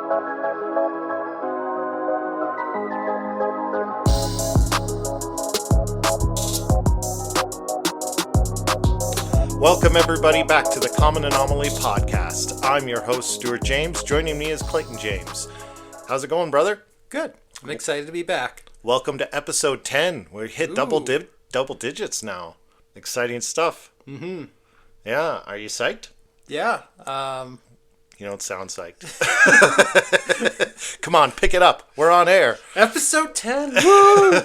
Welcome everybody back to the Common Anomaly podcast. I'm your host, Stuart James. Joining me is Clayton James. How's it going, brother? Good. I'm excited to be back. Welcome to episode 10. We hit double digits now. Exciting stuff. Mm-hmm. Yeah. Are you psyched? Yeah. You don't sound psyched. Come on, pick it up. We're on air. Episode 10. Woo!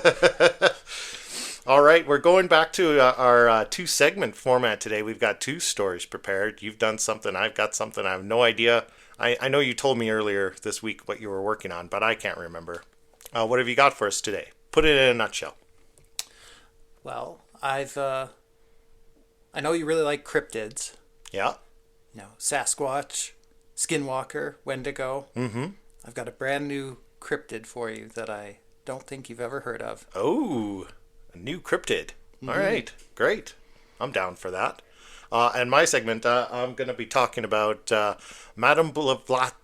All right, we're going back to our two-segment format today. We've got two stories prepared. You've done something. I've got something. I have no idea. I know you told me earlier this week what you were working on, but I can't remember. What have you got for us today? Put it in a nutshell. Well, I know you really like cryptids. Yeah. You know, Sasquatch, Skinwalker, Wendigo. Mm-hmm. I've got a brand new cryptid for you that I don't think you've ever heard of. Oh, a new cryptid. Mm-hmm. All right, great. I'm down for that. And my segment, I'm going to be talking about Madame Blavatsky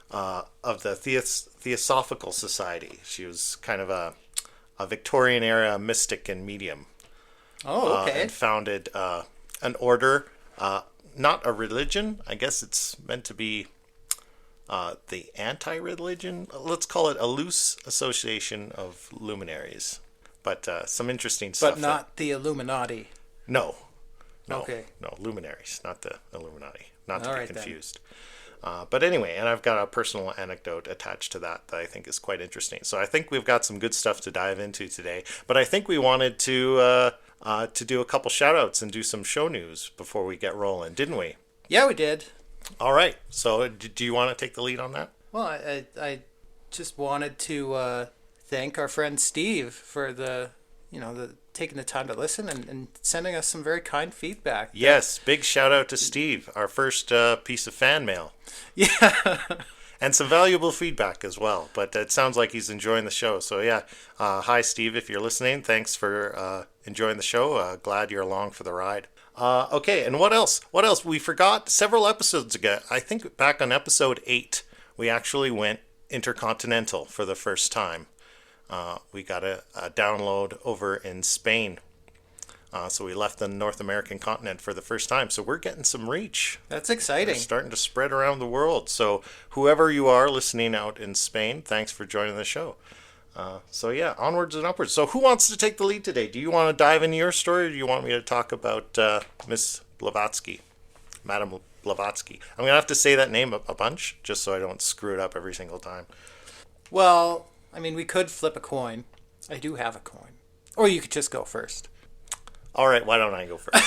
of the Theosophical Society. She was kind of a Victorian era mystic and medium. Oh, okay. And founded an order, not a religion. I guess it's meant to be the anti-religion. Let's call it a loose association of luminaries. But some interesting stuff. But not the Illuminati. No. Okay. No, luminaries, not the Illuminati. Not to All be right, confused. But anyway, and I've got a personal anecdote attached to that I think is quite interesting. So I think we've got some good stuff to dive into today. But I think we wanted to do a couple shout-outs and do some show news before we get rolling, didn't we? Yeah, we did. All right. So do you want to take the lead on that? Well, I just wanted to thank our friend Steve for the taking the time to listen and sending us some very kind feedback. Yes, big shout out to Steve, our first piece of fan mail. Yeah. And some valuable feedback as well. But it sounds like he's enjoying the show. So yeah, hi Steve, if you're listening, thanks for enjoying the show. Glad you're along for the ride. Okay, and what else? We forgot several episodes ago. I think back on episode 8, we actually went intercontinental for the first time. We got a download over in Spain. So we left the North American continent for the first time. So we're getting some reach. That's exciting. We're starting to spread around the world. So whoever you are listening out in Spain, thanks for joining the show. So yeah, onwards and upwards. So who wants to take the lead today? Do you want to dive into your story, or do you want me to talk about Miss Blavatsky, Madame Blavatsky? I'm going to have to say that name a bunch, just so I don't screw it up every single time. Well, I mean, we could flip a coin. I do have a coin. Or you could just go first. All right, why don't I go first?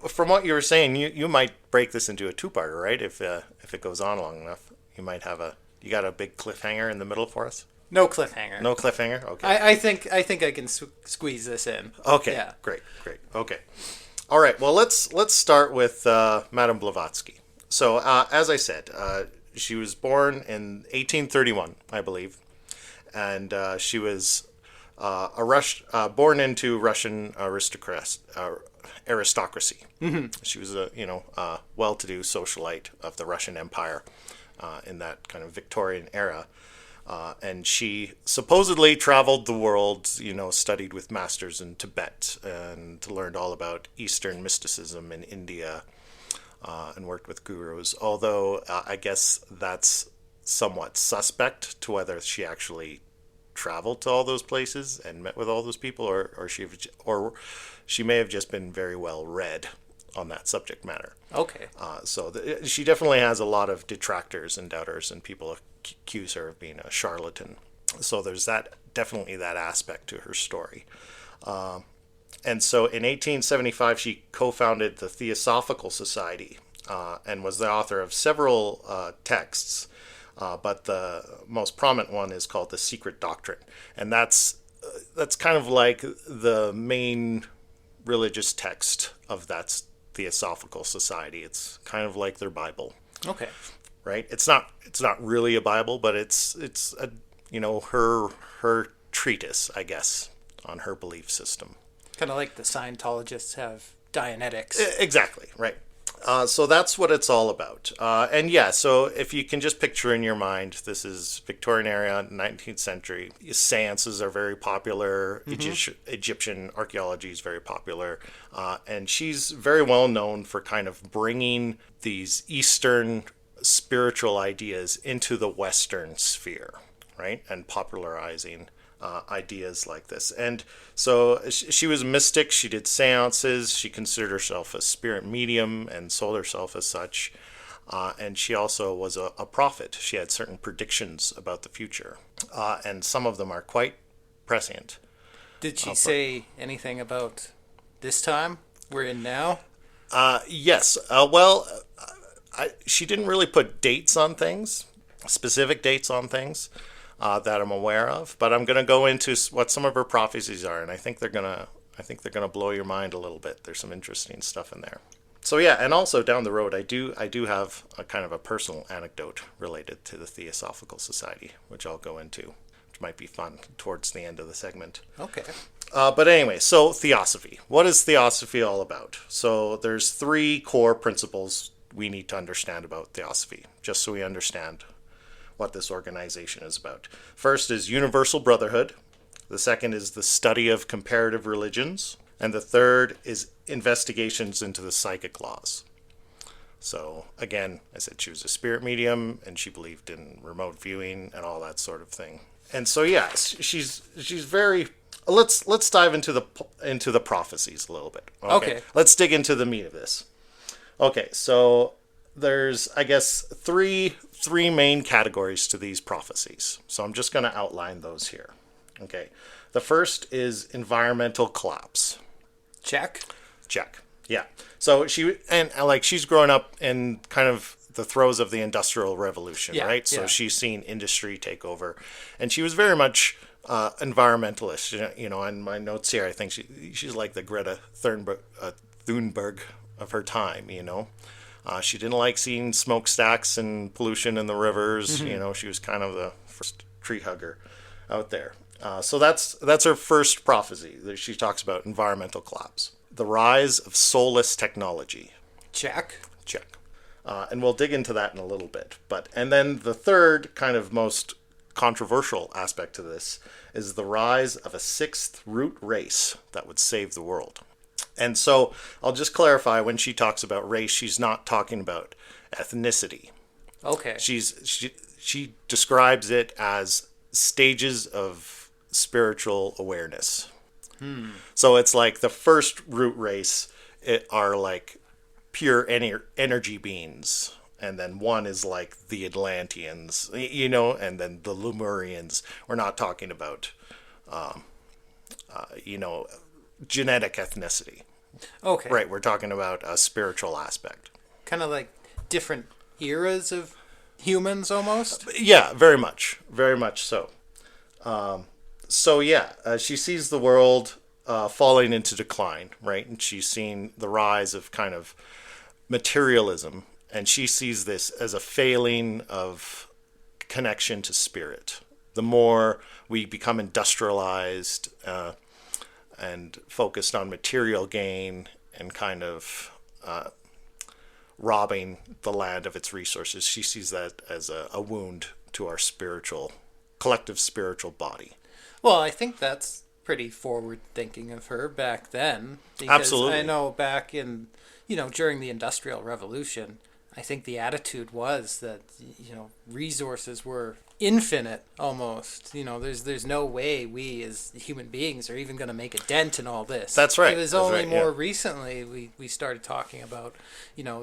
From what you were saying, you might break this into a two-parter, right? If it goes on long enough, you might have you got a big cliffhanger in the middle for us? No cliffhanger. No cliffhanger? Okay. I think I can squeeze this in. Okay. Yeah. Great. Okay. All right. Well, let's start with Madame Blavatsky. So, as I said, she was born in 1831, I believe, and she was born into Russian aristocracy. Mm-hmm. She was a well-to-do socialite of the Russian Empire in that kind of Victorian era, and she supposedly traveled the world, studied with masters in Tibet and learned all about Eastern mysticism in India, and worked with gurus. Although I guess that's somewhat suspect to whether she actually traveled to all those places and met with all those people, or she may have just been very well read on that subject matter. Okay. So she definitely has a lot of detractors and doubters, and people accuse her of being a charlatan. So there's definitely that aspect to her story. And so in 1875, she co-founded the Theosophical Society and was the author of several texts. But the most prominent one is called The Secret Doctrine. And that's kind of like the main religious text of that Theosophical Society. It's kind of like their Bible. Okay. Right? It's not really a Bible, but it's a, her treatise, I guess, on her belief system. Kind of like the Scientologists have Dianetics. Exactly, right. So that's what it's all about. And yeah, so if you can just picture in your mind, this is Victorian era, 19th century. Seances are very popular. Egyptian archaeology is very popular. And she's very well known for kind of bringing these Eastern spiritual ideas into the Western sphere, right? And popularizing ideas like this. And so she was a mystic. She did seances. She considered herself a spirit medium and sold herself as such. And she also was a prophet. She had certain predictions about the future. And some of them are quite prescient. Did she say anything about this time we're in now? Yes. She didn't really put dates on things, specific dates on things. That I'm aware of, but I'm going to go into what some of her prophecies are, and I think they're gonna blow your mind a little bit. There's some interesting stuff in there. So yeah, and also down the road, I do have a kind of a personal anecdote related to the Theosophical Society, which I'll go into, which might be fun towards the end of the segment. Okay. But anyway, so Theosophy. What is Theosophy all about? So there's 3 core principles we need to understand about Theosophy, just so we understand what this organization is about. First is universal brotherhood. The second is the study of comparative religions. And the third is investigations into the psychic laws. So again, I said she was a spirit medium and she believed in remote viewing and all that sort of thing. And so yeah, she's very. Let's dive into the prophecies a little bit. Okay. Let's dig into the meat of this. Okay, so there's, I guess, three main categories to these prophecies. So I'm just going to outline those here. Okay. The first is environmental collapse. Check. Yeah. So she's growing up in kind of the throes of the Industrial Revolution, right? So she's seen industry take over, and she was very much environmentalist. You know, in my notes here, I think she's like the Greta Thunberg of her time. You know. She didn't like seeing smokestacks and pollution in the rivers. You know, she was kind of the first tree hugger out there. So that's her first prophecy. She talks about environmental collapse. The rise of soulless technology. Check. And we'll dig into that in a little bit. And then the third kind of most controversial aspect to this is the rise of a 6th root race that would save the world. And so I'll just clarify, when she talks about race, she's not talking about ethnicity. Okay. She describes it as stages of spiritual awareness. So it's like the first root race are like pure energy beings. And then one is like the Atlanteans, you know, and then the Lemurians. We're not talking about, genetic ethnicity. Okay. Right, we're talking about a spiritual aspect. Kind of like different eras of humans almost? Yeah, very much so. She sees the world falling into decline, right? And she's seen the rise of kind of materialism, and she sees this as a failing of connection to spirit. The more we become industrialized and focused on material gain and kind of robbing the land of its resources, she sees that as a wound to our collective spiritual body. Well, I think that's pretty forward thinking of her back then. Because Absolutely. I know back in, during the Industrial Revolution, I think the attitude was that, resources were infinite almost. There's no way we as human beings are even going to make a dent in all this. That's right. It was only more recently we started talking about,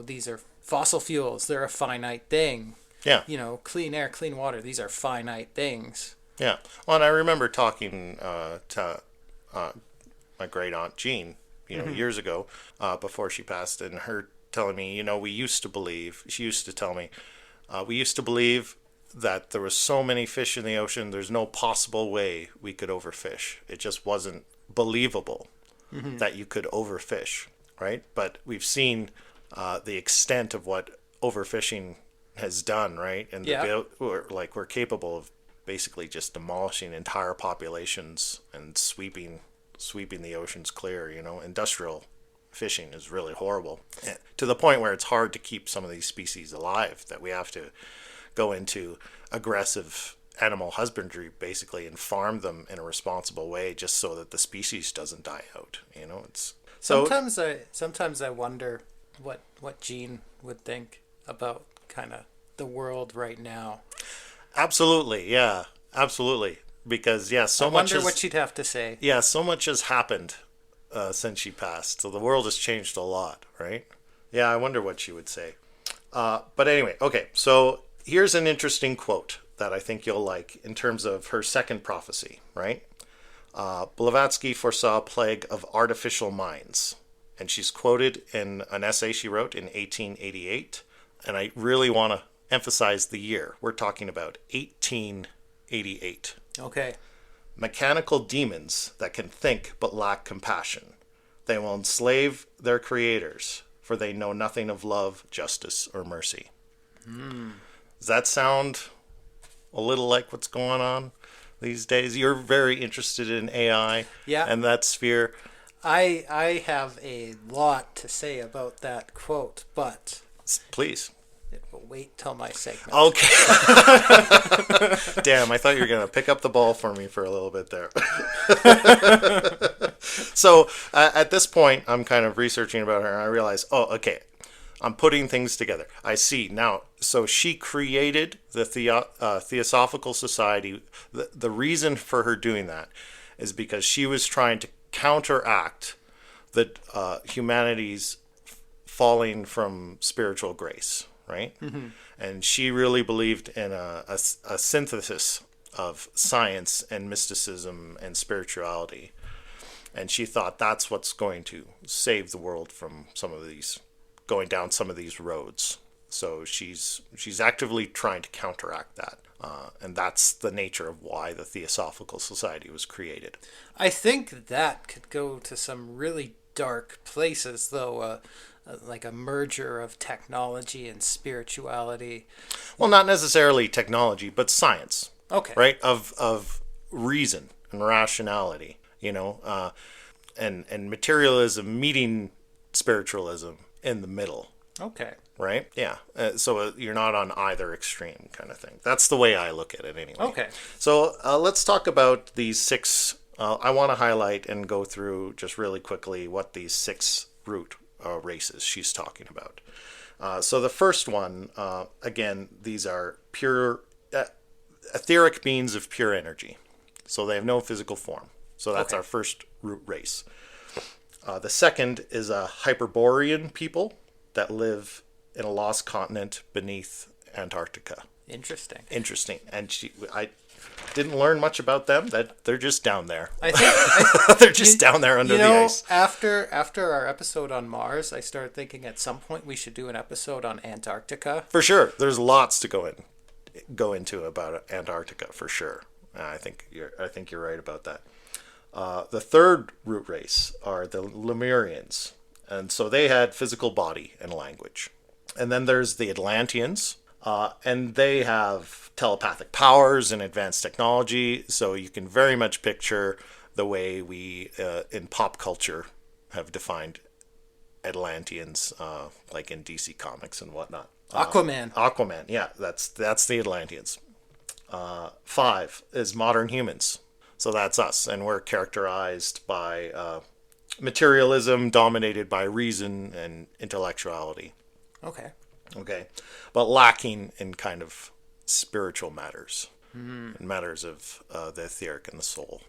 these are fossil fuels. They're a finite thing. Yeah. Clean air, clean water. These are finite things. Yeah. Well, and I remember talking to my great aunt Jean, years ago, before she passed, and her telling me, she used to tell me, we used to believe that there was so many fish in the ocean, there's no possible way we could overfish. It just wasn't believable that you could overfish, right? But we've seen the extent of what overfishing has done, right? And we're capable of basically just demolishing entire populations and sweeping the oceans clear, industrial fishing is really horrible, to the point where it's hard to keep some of these species alive, that we have to go into aggressive animal husbandry basically and farm them in a responsible way just so that the species doesn't die out. It's so sometimes I wonder what Gene would think about kind of the world right now. Absolutely, yeah, absolutely. Because I wonder what she'd have to say. Yeah, so much has happened since she passed. So the world has changed a lot, right? Yeah, I wonder what she would say. But anyway, okay. So here's an interesting quote that I think you'll like in terms of her second prophecy, right? Blavatsky foresaw a plague of artificial minds. And she's quoted in an essay she wrote in 1888. And I really want to emphasize the year. We're talking about 1888. Okay. Mechanical demons that can think but lack compassion. They will enslave their creators, for they know nothing of love, justice, or mercy. Does that sound a little like what's going on these days? You're very interested in AI and that sphere. I have a lot to say about that quote, but... Please. Wait till my segment. Okay. Damn, I thought you were going to pick up the ball for me for a little bit there. So at this point, I'm kind of researching about her, and I realize, okay, I'm putting things together. I see now. So she created the Theosophical Society. The reason for her doing that is because she was trying to counteract the humanity's falling from spiritual grace. Right? Mm-hmm. And she really believed in a synthesis of science and mysticism and spirituality. And she thought that's what's going to save the world from going down some of these roads. So she's actively trying to counteract that. And that's the nature of why the Theosophical Society was created. I think that could go to some really dark places, though. Like a merger of technology and spirituality. Well, not necessarily technology, but science. Okay. Right? Of reason and rationality, and materialism meeting spiritualism in the middle. Okay. Right? Yeah. So you're not on either extreme kind of thing. That's the way I look at it anyway. Okay. So let's talk about these six. I want to highlight and go through just really quickly what these six root races she's talking about. So the first one, again, these are pure etheric beings of pure energy. So they have no physical form. So that's our first root race. The second is a Hyperborean people that live in a lost continent beneath Antarctica. Interesting. And I didn't learn much about them. That they're just down there. I think they're just down there under the ice. After our episode on Mars, I started thinking at some point we should do an episode on Antarctica. For sure, there's lots to go into about Antarctica for sure. I think you're right about that. The third root race are the Lemurians, and so they had physical body and language. And then there's the Atlanteans. And they have telepathic powers and advanced technology, so you can very much picture the way we, in pop culture, have defined Atlanteans, like in DC Comics and whatnot. Aquaman, yeah, that's the Atlanteans. 5 is modern humans, so that's us, and we're characterized by materialism dominated by reason and intellectuality. Okay, but lacking in kind of spiritual matters, and matters of the etheric and the soul.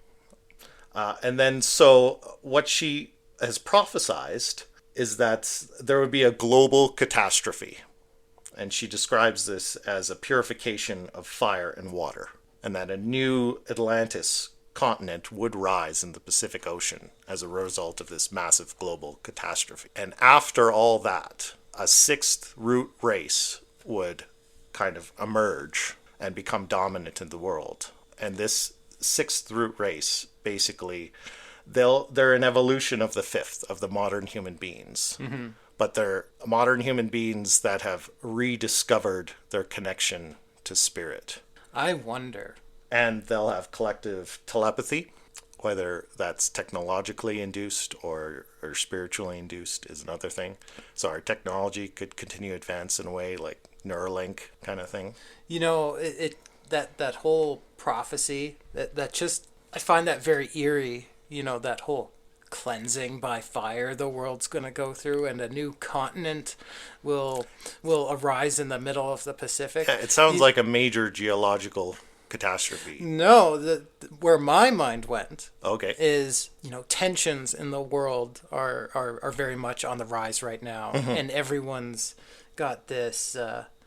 And then, so what she has prophesized is that there would be a global catastrophe. And she describes this as a purification of fire and water, and that a new Atlantis continent would rise in the Pacific Ocean as a result of this massive global catastrophe. And after all that, a sixth root race would kind of emerge and become dominant in the world. And this sixth root race, basically, they're an evolution of the fifth, of the modern human beings. Mm-hmm. But they're modern human beings that have rediscovered their connection to spirit. I wonder. And they'll have collective telepathy, Whether that's technologically induced or spiritually induced is another thing. So our technology could continue to advance in a way like Neuralink kind of thing. You know, that whole prophecy that just I find that very eerie. You know, that whole cleansing by fire the world's going to go through, and a new continent will arise in the middle of the Pacific. Yeah, it sounds like a major geological catastrophe. No, where my mind went Okay. is, you know, tensions in the world are very much on the rise right now, and everyone's got this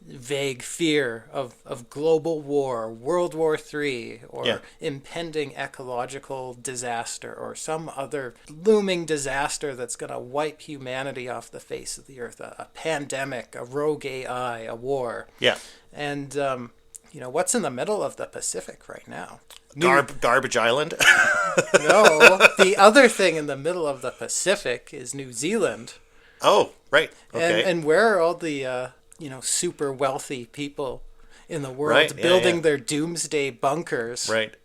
vague fear of global war, World War III, or Yeah. impending ecological disaster, or some other looming disaster that's going to wipe humanity off the face of the earth, a pandemic, a rogue AI, a war. Yeah. And you know, what's in the middle of the Pacific right now? Garbage Island. No, the other thing in the middle of the Pacific is New Zealand. Oh, right. Okay. And where are all the, you know, super wealthy people in the world Right, yeah, building yeah. their doomsday bunkers? Right.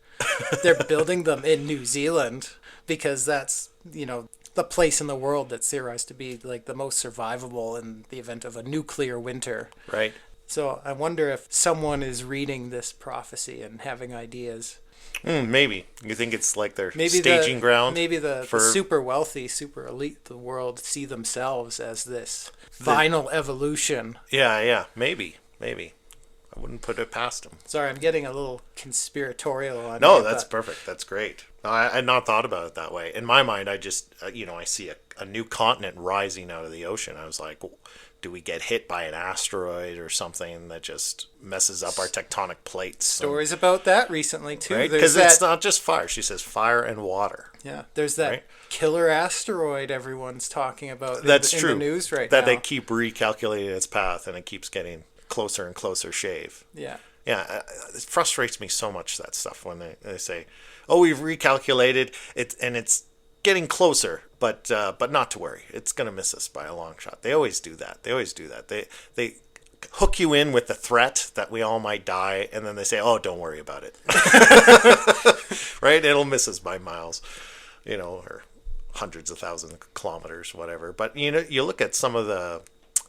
They're building them in New Zealand because that's, you know, the place in the world that's theorized to be like the most survivable in the event of a nuclear winter. Right. So I wonder if someone is reading this prophecy and having ideas. Maybe. You think it's like their Maybe staging ground? Maybe the for... super wealthy, super elite of the world see themselves as this final evolution. Yeah. Maybe. I wouldn't put it past them. Sorry, I'm getting a little conspiratorial on No, here, that's but perfect. That's great. No, I had not thought about it that way. In my mind, I just, I see a new continent rising out of the ocean. I was like, do we get hit by an asteroid or something that just messes up our tectonic plates? stories about that recently too. Right? There's Because that, it's not just fire. She says fire and water. yeah, there's that Right? killer asteroid everyone's talking about That's in true. the news right that now. they keep recalculating its path and it keeps getting closer and closer shave. Yeah. Yeah, it frustrates me so much, that stuff, when they say, "Oh, we've recalculated it, and it's getting closer, but not to worry, it's gonna miss us by a long shot." They always do that. They hook you in with the threat that we all might die, and then they say, "Oh, don't worry about it." Right? It'll miss us by miles, or hundreds of thousands of kilometers, whatever. But you look at some of the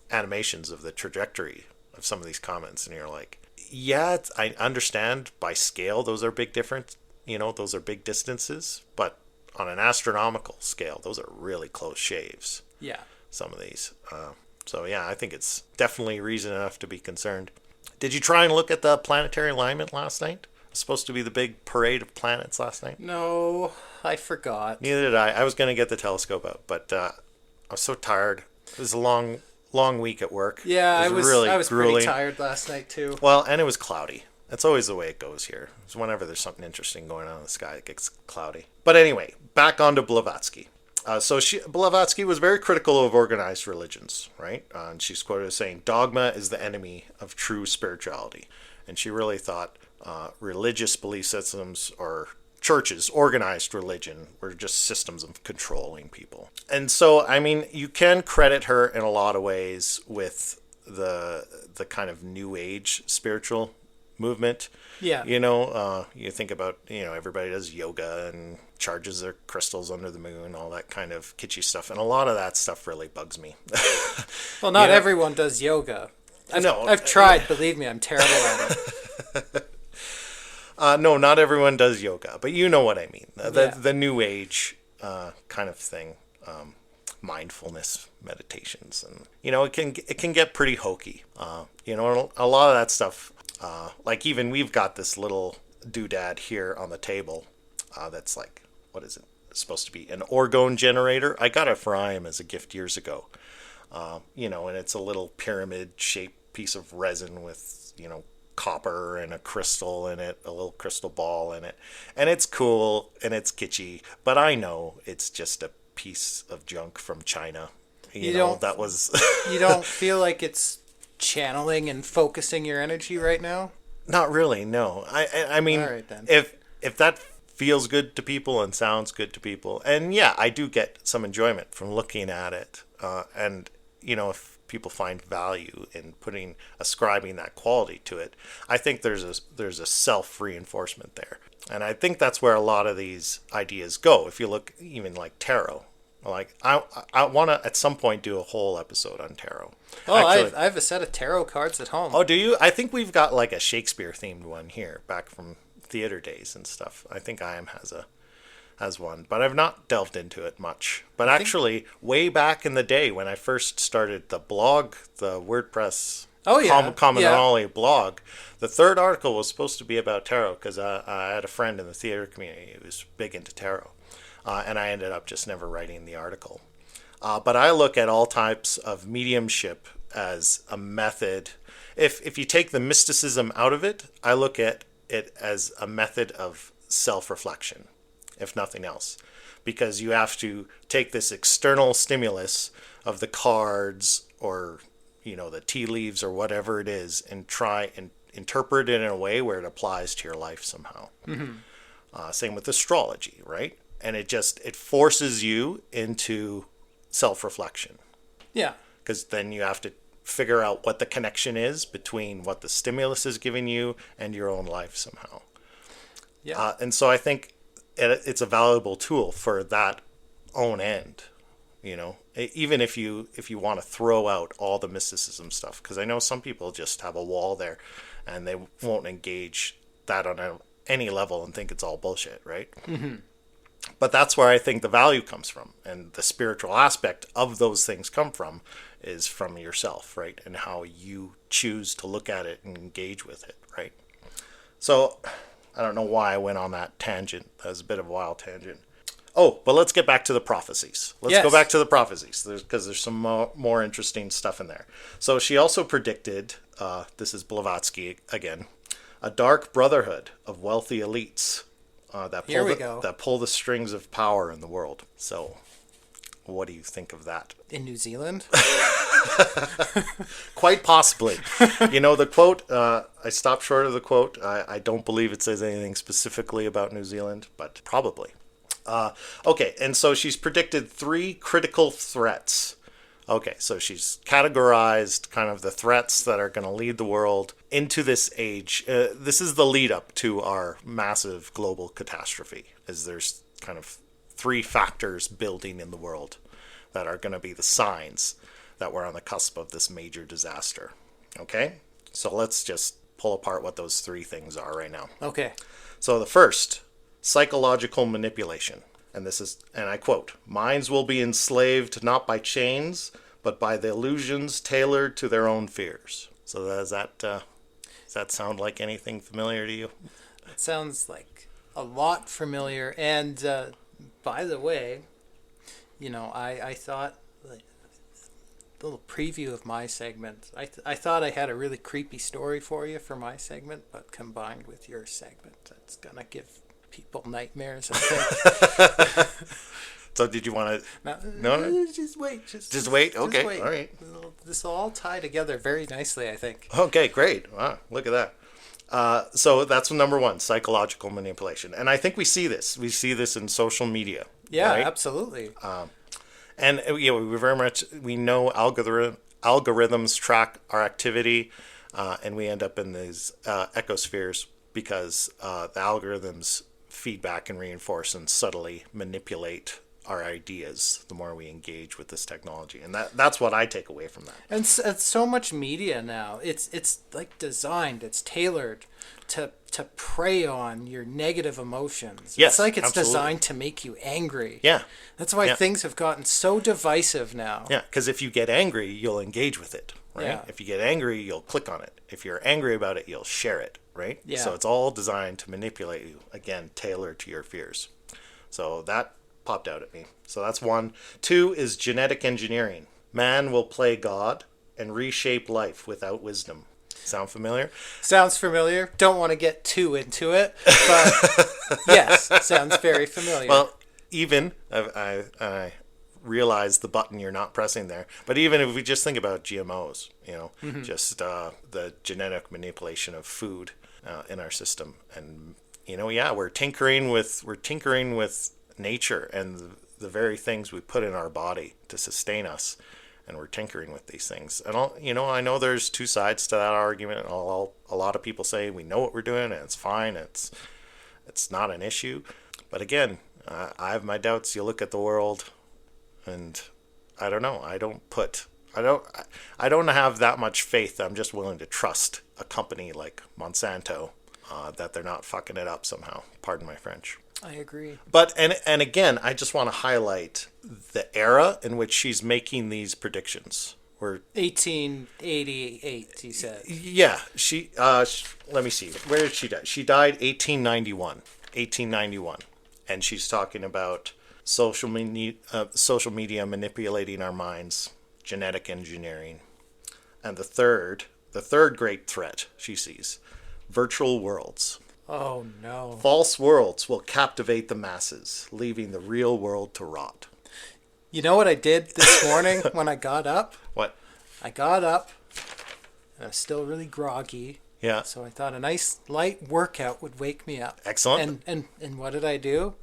animations of the trajectory of some of these comments, and you're like, yeah, I understand by scale those are big difference, those are big distances, but on an astronomical scale, those are really close shaves. Yeah. Some of these. So yeah, I think it's definitely reason enough to be concerned. Did you try and look at the planetary alignment last night? It was supposed to be the big parade of planets last night. No, I forgot. Neither did I. I was going to get the telescope out, but I was so tired. It was a long week at work. Yeah, it was really I was grueling. pretty tired last night too. Well, and it was cloudy. That's always the way it goes here. It's whenever there's something interesting going on in the sky, it gets cloudy. But anyway, back on to Blavatsky. Blavatsky was very critical of organized religions, right? And she's quoted as saying, "Dogma is the enemy of true spirituality." And she really thought religious belief systems or churches, organized religion, were just systems of controlling people. And so, I mean, you can credit her in a lot of ways with the kind of new age spiritual movement. Yeah. You think about, everybody does yoga and charges their crystals under the moon, all that kind of kitschy stuff. And a lot of that stuff really bugs me. Well, not everyone does yoga. I've tried. Believe me, I'm terrible at it. No, not everyone does yoga, but you know what I mean. The new age kind of thing, mindfulness meditations, and it can get pretty hokey. A lot of that stuff. Like even we've got this little doodad here on the table that's like, what is it? It's supposed to be an orgone generator. I got it for IAM as a gift years ago. And it's a little pyramid shaped piece of resin with, copper and a crystal in it, a little crystal ball in it. And it's cool and it's kitschy, but I know it's just a piece of junk from China. You don't feel like it's channeling and focusing your energy right now? Not really, no. I mean, all right, then. If that feels good to people and sounds good to people, and yeah, I do get some enjoyment from looking at it, and if people find value in ascribing that quality to it, I think there's a self-reinforcement there. And I think that's where a lot of these ideas go. If you look even like tarot, like I want to at some point do a whole episode on tarot. Oh, Actually, I have a set of tarot cards at home. oh, do you? I think we've got like a Shakespeare themed one here, back from theater days and stuff. I think IAM has one, but I've not delved into it much. But actually, way back in the day when I first started the blog, the WordPress Commonality blog, the third article was supposed to be about tarot because I had a friend in the theater community who was big into tarot, and I ended up just never writing the article. But I look at all types of mediumship as a method. If you take the mysticism out of it, I look at it as a method of self-reflection, if nothing else, because you have to take this external stimulus of the cards or the tea leaves or whatever it is and try and interpret it in a way where it applies to your life somehow. Same with astrology, right? And it forces you into self-reflection. Yeah. Because then you have to figure out what the connection is between what the stimulus is giving you and your own life somehow. Yeah. And so I think it's a valuable tool for that own end. Even if you want to throw out all the mysticism stuff, because I know some people just have a wall there and they won't engage that on any level and think it's all bullshit, right? But that's where I think the value comes from, and the spiritual aspect of those things come from is from yourself, right? And how you choose to look at it and engage with it, right? So I don't know why I went on that tangent. That was a bit of a wild tangent. Oh, but let's get back to the prophecies. Let's go back to the prophecies, because there's some more interesting stuff in there. So she also predicted, this is Blavatsky again, a dark brotherhood of wealthy elites that pull the strings of power in the world. So what do you think of that? In New Zealand? Quite possibly. The quote, I stopped short of the quote. I don't believe it says anything specifically about New Zealand, but probably. Okay, and so she's predicted 3 critical threats. Okay, so she's categorized kind of the threats that are going to lead the world into this age. This is the lead up to our massive global catastrophe, as there's kind of 3 factors building in the world that are going to be the signs that we're on the cusp of this major disaster. Okay, so let's just pull apart what those 3 things are right now. Okay. So the first, psychological manipulation. And this is, and I quote, "Minds will be enslaved not by chains, but by the illusions tailored to their own fears." So does that sound like anything familiar to you? It sounds like a lot familiar. And by the way, I thought, like, a little preview of my segment. I thought I had a really creepy story for you for my segment, but combined with your segment, that's gonna give people nightmares, I think. So did you want to? No. Just wait. Just wait. Okay. Just wait. All right. This will all tie together very nicely, I think. Okay. Great. Wow. Look at that. So that's number 1, psychological manipulation, and I think we see this. We see this in social media. Yeah, right? absolutely. And we know algorithms track our activity, and we end up in these ecospheres because the algorithms feedback and reinforce and subtly manipulate our ideas the more we engage with this technology, and that's what I take away from that. And it's so much media now. It's like designed. It's tailored to prey on your negative emotions. Yes, it's like it's absolutely. designed to make you angry. Yeah, that's why things have gotten so divisive now. Yeah, because if you get angry, you'll engage with it, right? Yeah. If you get angry, you'll click on it. If you're angry about it, you'll share it, right? Yeah. So it's all designed to manipulate you, again, tailored to your fears. So that popped out at me. So that's 1. 2 is genetic engineering. Man will play God and reshape life without wisdom. Sound familiar? Sounds familiar. Don't want to get too into it, but yes, sounds very familiar. Well, even I realize the button you're not pressing there, but even if we just think about GMOs, just the genetic manipulation of food in our system, and we're tinkering with nature and the very things we put in our body to sustain us, and we're tinkering with these things. And I know there's 2 sides to that argument. A lot of people say we know what we're doing and it's fine. It's not an issue. But again, I have my doubts. You look at the world, and I don't know. I don't have that much faith. I'm just willing to trust a company like Monsanto that they're not fucking it up somehow. Pardon my French. I agree. But and again, I just want to highlight the era in which she's making these predictions. We're 1888, he said. Yeah, she let me see. Where did she die? She died 1891. 1891. And she's talking about social media manipulating our minds, genetic engineering. And the third great threat she sees, virtual worlds. Oh, no. False worlds will captivate the masses, leaving the real world to rot. You know what I did this morning when I got up? What? I got up, and I was still really groggy. Yeah. So I thought a nice light workout would wake me up. Excellent. And what did I do?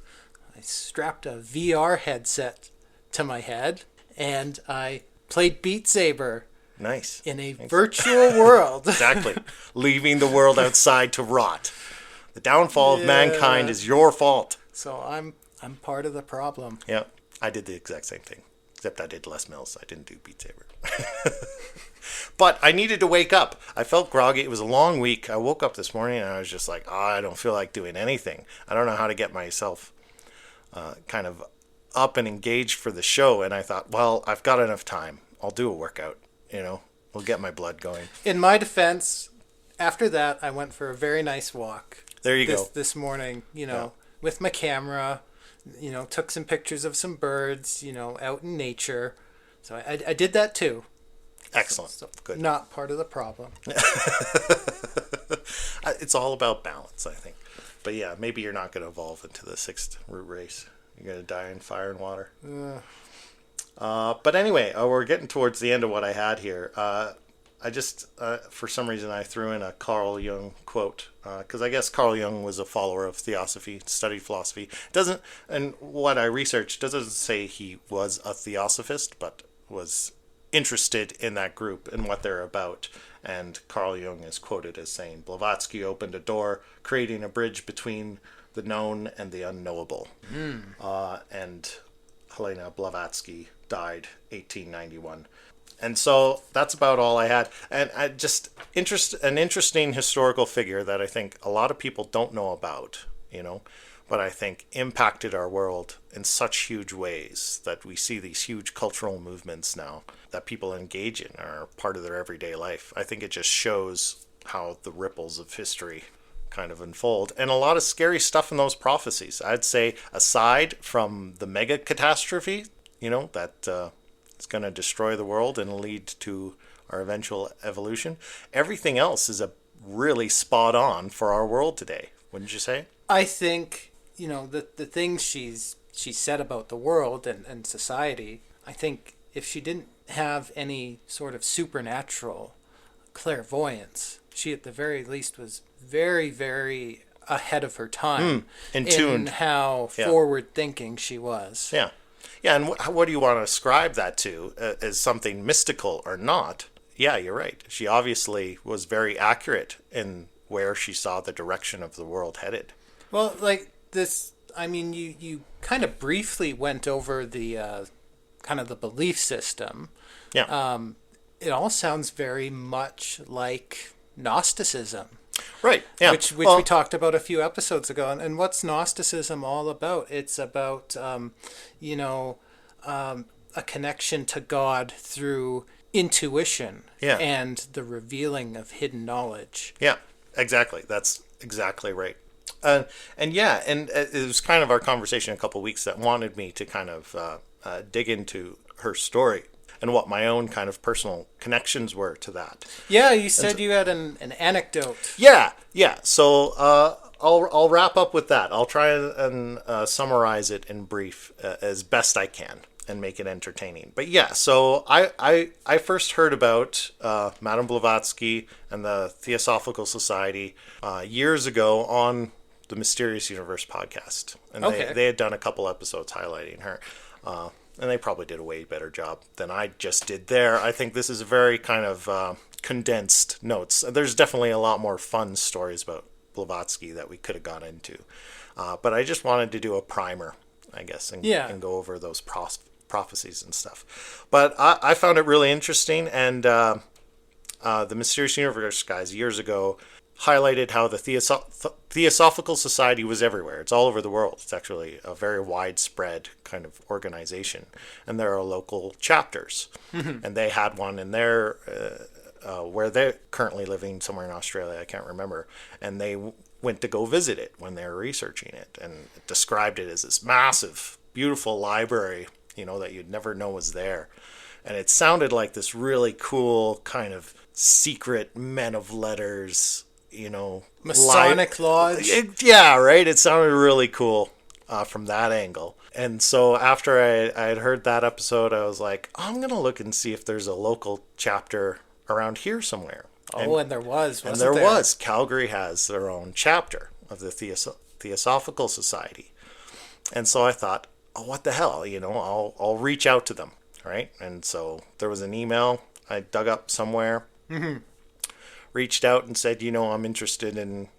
I strapped a VR headset to my head, and I played Beat Saber. Nice. In a virtual world. Exactly. Leaving the world outside to rot. The downfall of mankind is your fault. So I'm part of the problem. Yeah. I did the exact same thing. Except I did Les Mills. I didn't do Beat Saber. But I needed to wake up. I felt groggy. It was a long week. I woke up this morning and I was just like, I don't feel like doing anything. I don't know how to get myself kind of up and engaged for the show. And I thought, well, I've got enough time. I'll do a workout. We'll get my blood going. In my defense, after that, I went for a very nice walk. There you go. This morning, with my camera, took some pictures of some birds, out in nature. So I did that too. Excellent. So Good. Not part of the problem. It's all about balance, I think. But yeah, maybe you're not going to evolve into the 6th root race. You're going to die in fire and water. But anyway, we're getting towards the end of what I had here. I just, for some reason, I threw in a Carl Jung quote, because I guess Carl Jung was a follower of theosophy, studied philosophy. And what I researched doesn't say he was a theosophist, but was interested in that group and what they're about. And Carl Jung is quoted as saying, Blavatsky opened a door, creating a bridge between the known and the unknowable. And Helena Blavatsky died 1891. And so that's about all I had. And an interesting historical figure that I think a lot of people don't know about, but I think impacted our world in such huge ways that we see these huge cultural movements now that people engage in are part of their everyday life. I think it just shows how the ripples of history kind of unfold, and a lot of scary stuff in those prophecies. I'd say, aside from the mega catastrophe, that it's going to destroy the world and lead to our eventual evolution, everything else is a really spot on for our world today, wouldn't you say? I think the things she's said about the world and society. I think if she didn't have any sort of supernatural clairvoyance, she at the very least was very, very ahead of her time in tuned. How forward thinking she was. Yeah. Yeah, and what do you want to ascribe that to? As something mystical or not? Yeah, you're right. She obviously was very accurate in where she saw the direction of the world headed. Well, like this, I mean, you kind of briefly went over the kind of the belief system. Yeah. It all sounds very much like Gnosticism. Right. Yeah. Which we talked about a few episodes ago. And what's Gnosticism all about? It's about, a connection to God through intuition and the revealing of hidden knowledge. Yeah, exactly. That's exactly right. And it was kind of our conversation a couple of weeks that wanted me to kind of dig into her story and what my own kind of personal connections were to that. Yeah, you said you had an anecdote. Yeah. So I'll wrap up with that. I'll try and summarize it in brief as best I can and make it entertaining. But yeah, so I first heard about Madame Blavatsky and the Theosophical Society years ago on the Mysterious Universe podcast. And they had done a couple episodes highlighting her. And they probably did a way better job than I just did there. I think this is a very kind of condensed notes. There's definitely a lot more fun stories about Blavatsky that we could have gone into. But I just wanted to do a primer, I guess, and go over those prophecies and stuff. But I found it really interesting, and the Mysterious Universe guys years ago highlighted how the Theosophical Society was everywhere. It's all over the world. It's actually a very widespread kind of organization, and there are local chapters. And they had one in their where they're currently living, somewhere in Australia, I can't remember, and they went to go visit it when they were researching it, and described it as this massive, beautiful library, that you'd never know was there. And it sounded like this really cool kind of secret men of letters, Masonic lodge. Yeah, right. It sounded really cool from that angle. And so after I had heard that episode, I was like, I'm going to look and see if there's a local chapter around here somewhere. And there was, wasn't there? there Was. Calgary has their own chapter of the Theosophical Society. And so I thought, oh, what the hell? I'll reach out to them, right? And so there was an email I dug up somewhere. Reached out and said, I'm interested in,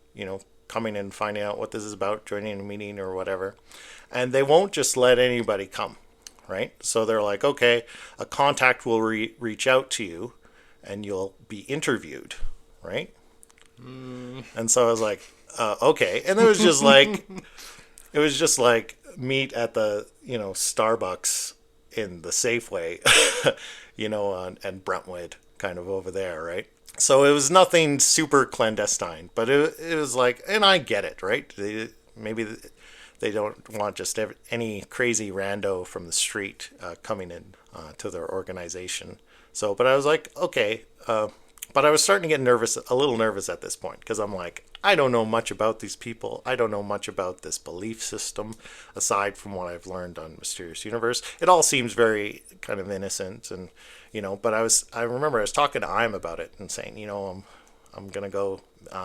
coming and finding out what this is about, joining a meeting or whatever. And they won't just let anybody come, right? So they're like, okay, a contact will reach out to you and you'll be interviewed, right? And so I was like, okay. And it was just like meet at the, Starbucks in the Safeway, and Brentwood kind of over there, right? So it was nothing super clandestine, but it was like, and I get it, right? Maybe they don't want just any crazy rando from the street coming in to their organization. So, but I was like, okay. But I was starting to get a little nervous at this point, because I'm like, I don't know much about these people. I don't know much about this belief system, aside from what I've learned on Mysterious Universe. It all seems very kind of innocent, and but I remember I was talking to Im about it and saying, I'm gonna go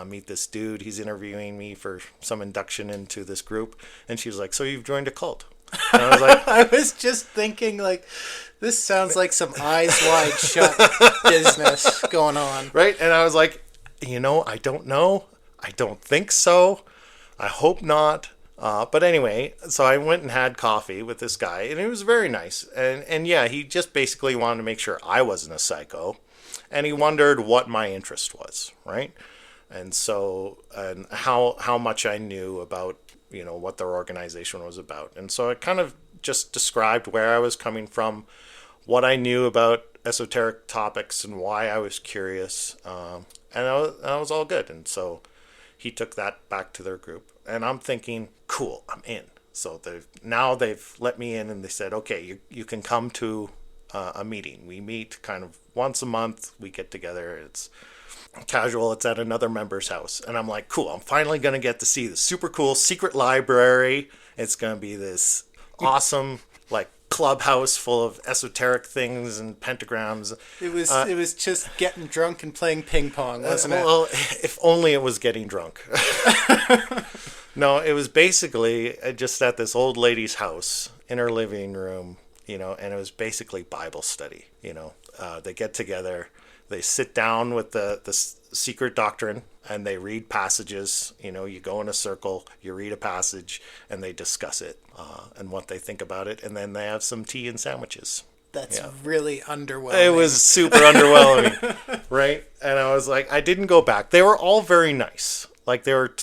meet this dude. He's interviewing me for some induction into this group, and she was like, "So you've joined a cult?" And I was like, I was just thinking, like, this sounds like some eyes wide shut business going on, right? And I was like, I don't know. I don't think so. I hope not. But anyway, so I went and had coffee with this guy, and it was very nice. And yeah, he just basically wanted to make sure I wasn't a psycho, and he wondered what my interest was, right? And so, and how much I knew about, what their organization was about. And so I kind of just described where I was coming from, what I knew about esoteric topics, and why I was curious. And I was all good. And so he took that back to their group. And I'm thinking, cool, I'm in. So they've let me in, and they said, okay, you can come to a meeting. We meet kind of once a month. We get together. It's casual. It's at another member's house. And I'm like, cool, I'm finally going to get to see the super cool secret library. It's going to be this awesome, like, clubhouse full of esoteric things and pentagrams. It was just getting drunk and playing ping pong, wasn't it? Well, if only it was getting drunk. No, it was basically just at this old lady's house in her living room, and it was basically Bible study. They get together, they sit down with the secret doctrine, and they read passages. You go in a circle, you read a passage, and they discuss it and what they think about it, and then they have some tea and sandwiches. That's really underwhelming. It was super underwhelming, right? And I was like, I didn't go back. They were all very nice. Like, they were,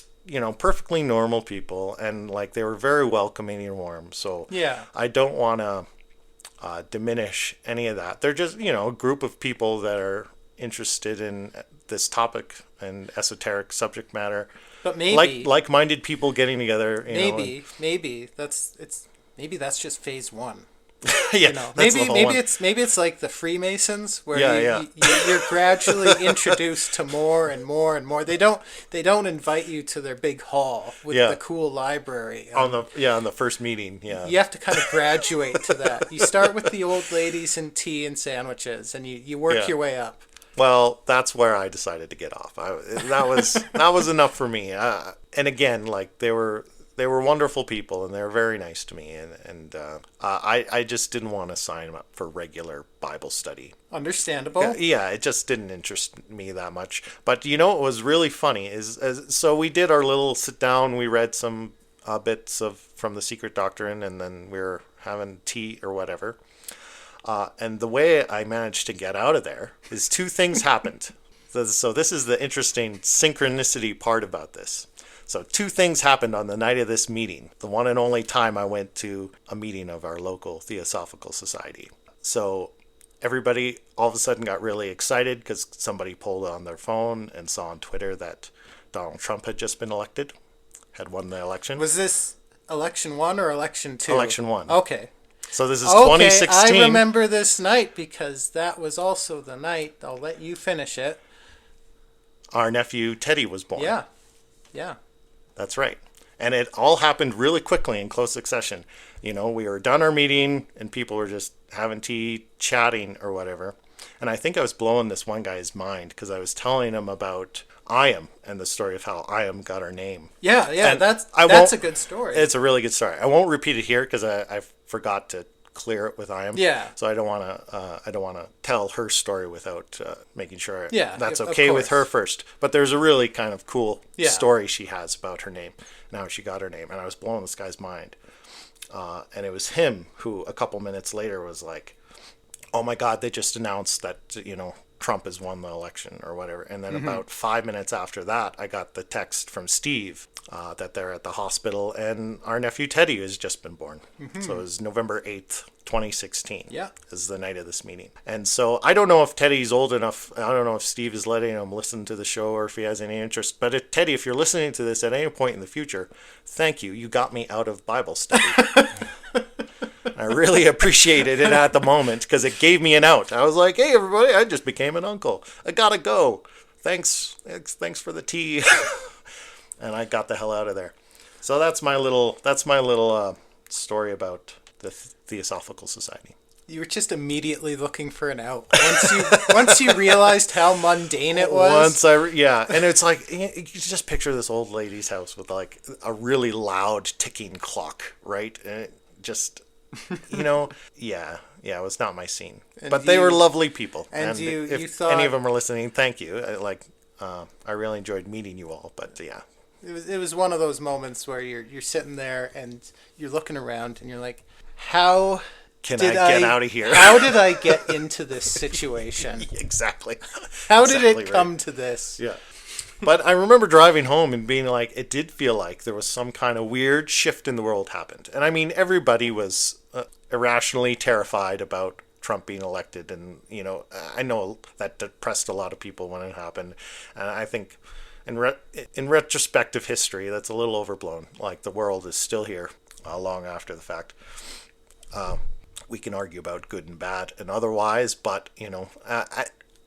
perfectly normal people, and like they were very welcoming and warm. So yeah, I don't want to diminish any of that. They're just, a group of people that are interested in this topic and esoteric subject matter. But maybe like-minded people getting together. Maybe that's just phase one. Yeah, maybe it's like the Freemasons, where you're gradually introduced to more and more and more. They don't invite you to their big hall with the cool library on the first meeting. Yeah, you have to kind of graduate to that. You start with the old ladies and tea and sandwiches, and you work your way up. Well, that's where I decided to get off. That was enough for me. And again, like they were they were wonderful people, and they were very nice to me. And I just didn't want to sign them up for regular Bible study. Understandable. Yeah, it just didn't interest me that much. But you know what was really funny is so we did our little sit down. We read some bits from the Secret Doctrine, and then we were having tea or whatever. And the way I managed to get out of there is two things happened. So this is the interesting synchronicity part about this. So two things happened on the night of this meeting, the one and only time I went to a meeting of our local Theosophical Society. So everybody all of a sudden got really excited because somebody pulled on their phone and saw on Twitter that Donald Trump had just been elected, had won the election. Was this election 1 or election 2? Election 1. Okay. So this is 2016. I remember this night because that was also the night, I'll let you finish it. Our nephew Teddy was born. Yeah. That's right. And it all happened really quickly in close succession. You know, we were done our meeting and people were just having tea, chatting or whatever. And I think I was blowing this one guy's mind because I was telling him about Iam and the story of how Iam got her name. Yeah, and that's a good story. It's a really good story. I won't repeat it here because I forgot to clear it with Iam. Yeah. So I don't want to tell her story without making sure that's of okay with course. her first. But there's a really kind of cool Yeah. story she has about her name and how she got her name. And I was blowing this guy's mind. And it was him who a couple minutes later was like, oh my God, they just announced that, Trump has won the election or whatever. And then about 5 minutes after that, I got the text from Steve that they're at the hospital and our nephew Teddy has just been born. So it was November 8th, 2016. Yeah. Is the night of this meeting. And so I don't know if Teddy's old enough. I don't know if Steve is letting him listen to the show or if he has any interest. But Teddy, if you're listening to this at any point in the future, thank you. You got me out of Bible study. I really appreciated it at the moment because it gave me an out. I was like, hey, everybody, I just became an uncle. I got to go. Thanks for the tea. And I got the hell out of there. So that's my little story about the Theosophical Society. You were just immediately looking for an out. Once you realized how mundane it was. And it's like you just picture this old lady's house with like a really loud ticking clock, right? And it just, it was not my scene. But they were lovely people. And you if thought any of them are listening, thank you. I really enjoyed meeting you all. But yeah. It was one of those moments where you're sitting there and you're looking around and you're like, how Can I get out of here? How did I get into this situation? Exactly. How did it come to this? Yeah. But I remember driving home and being like, it did feel like there was some kind of weird shift in the world happened. And I mean, everybody was irrationally terrified about Trump being elected. And, I know that depressed a lot of people when it happened. And I think in retrospective history, that's a little overblown. Like the world is still here long after the fact. We can argue about good and bad and otherwise, but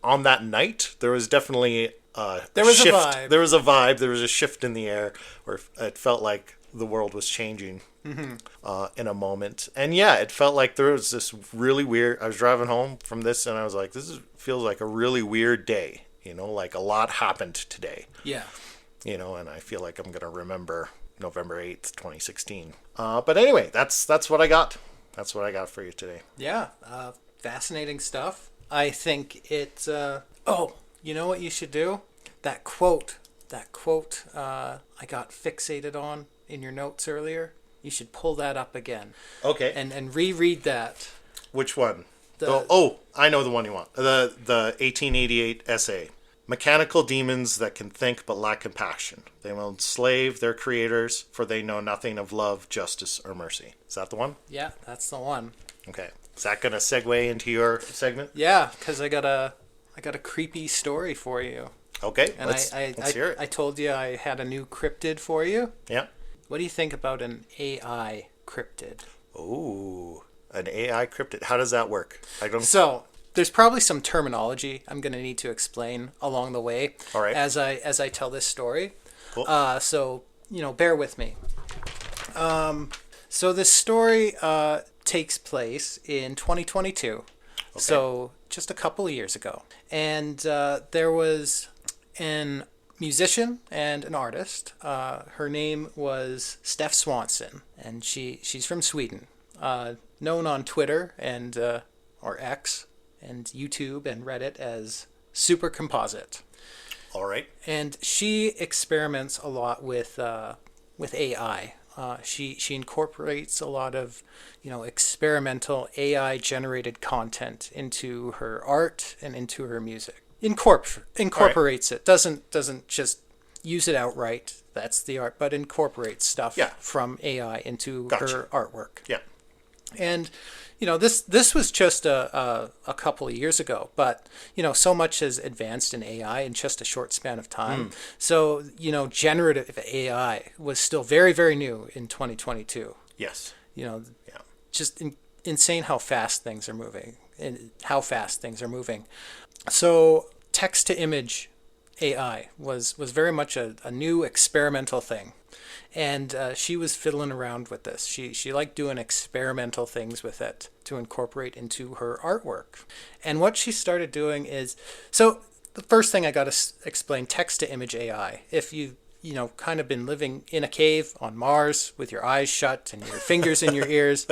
on that night there was definitely there was shift. a vibe. There was a vibe. There was a shift in the air where it felt like the world was changing in a moment. And yeah, it felt like there was this really weird. I was driving home from this, and I was like, feels like a really weird day. Like a lot happened today. Yeah. And I feel like I'm gonna remember November 8th, 2016. But anyway, that's what I got. That's what I got for you today. Yeah, fascinating stuff. I think it's... you know what you should do? That quote I got fixated on in your notes earlier. You should pull that up again. Okay. And reread that. Which one? I know the one you want. The 1888 essay. Mechanical demons that can think but lack compassion. They will enslave their creators, for they know nothing of love, justice, or mercy. Is that the one? Yeah, that's the one. Okay. Is that going to segue into your segment? Yeah, because I got a creepy story for you. Okay, and let's hear it. I told you I had a new cryptid for you. Yeah. What do you think about an AI cryptid? Ooh, an AI cryptid. How does that work? So there's probably some terminology I'm going to need to explain along the way. All right. As I tell this story. Cool. So bear with me. So this story takes place in 2022. Okay. So just a couple of years ago, and there was an musician and an artist. Her name was Steph Swanson, and she's from Sweden. Known on Twitter and or X and YouTube and Reddit as Super Composite. All right. And she experiments a lot with AI. She incorporates a lot of experimental AI generated content into her art and into her music. Incorporates it. Doesn't just use it outright. That's the art, but incorporates stuff from AI into her artwork. Yeah. And this was just a couple of years ago, but so much has advanced in AI in just a short span of time. So generative AI was still very, very new in 2022. Yes. Just insane how fast things are moving and how fast things are moving. So text to image AI was very much a new experimental thing. And she was fiddling around with this. She liked doing experimental things with it to incorporate into her artwork. And what she started doing is, so the first thing I got to explain, text to image AI. If you've kind of been living in a cave on Mars with your eyes shut and your fingers in your ears,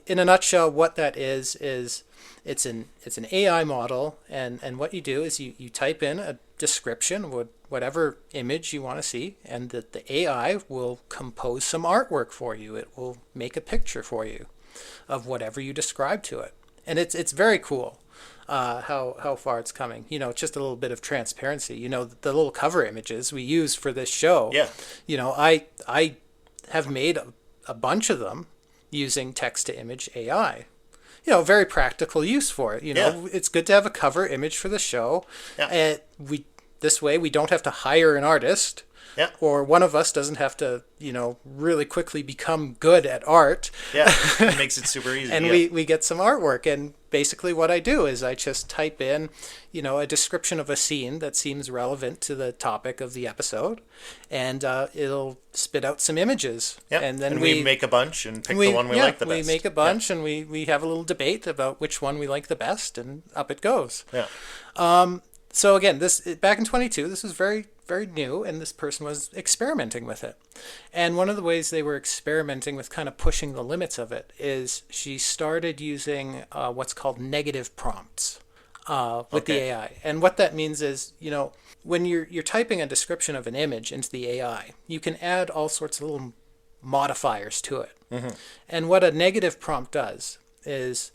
in a nutshell, what that is it's an AI model, and what you do is you type in a description, whatever image you want to see, and the AI will compose some artwork for you. It will make a picture for you of whatever you describe to it, and it's very cool. How far it's coming. Just a little bit of transparency. The little cover images we use for this show. Yeah. I have made a bunch of them using text to image AI. Very practical use for it. It's good to have a cover image for the show. Yeah. This way we don't have to hire an artist. Yeah. Or one of us doesn't have to, really quickly become good at art. Yeah. It makes it super easy. And we get some artwork. And basically what I do is I just type in, a description of a scene that seems relevant to the topic of the episode. And it'll spit out some images. Yeah. And then we make a bunch and pick the one we like the best. We make a bunch and we have a little debate about which one we like the best, and up it goes. Yeah. So again, back in 22, this was very, very new, and this person was experimenting with it. And one of the ways they were experimenting with kind of pushing the limits of it is she started using what's called negative prompts with the AI. And what that means is, when you're typing a description of an image into the AI, you can add all sorts of little modifiers to it. Mm-hmm. And what a negative prompt does is,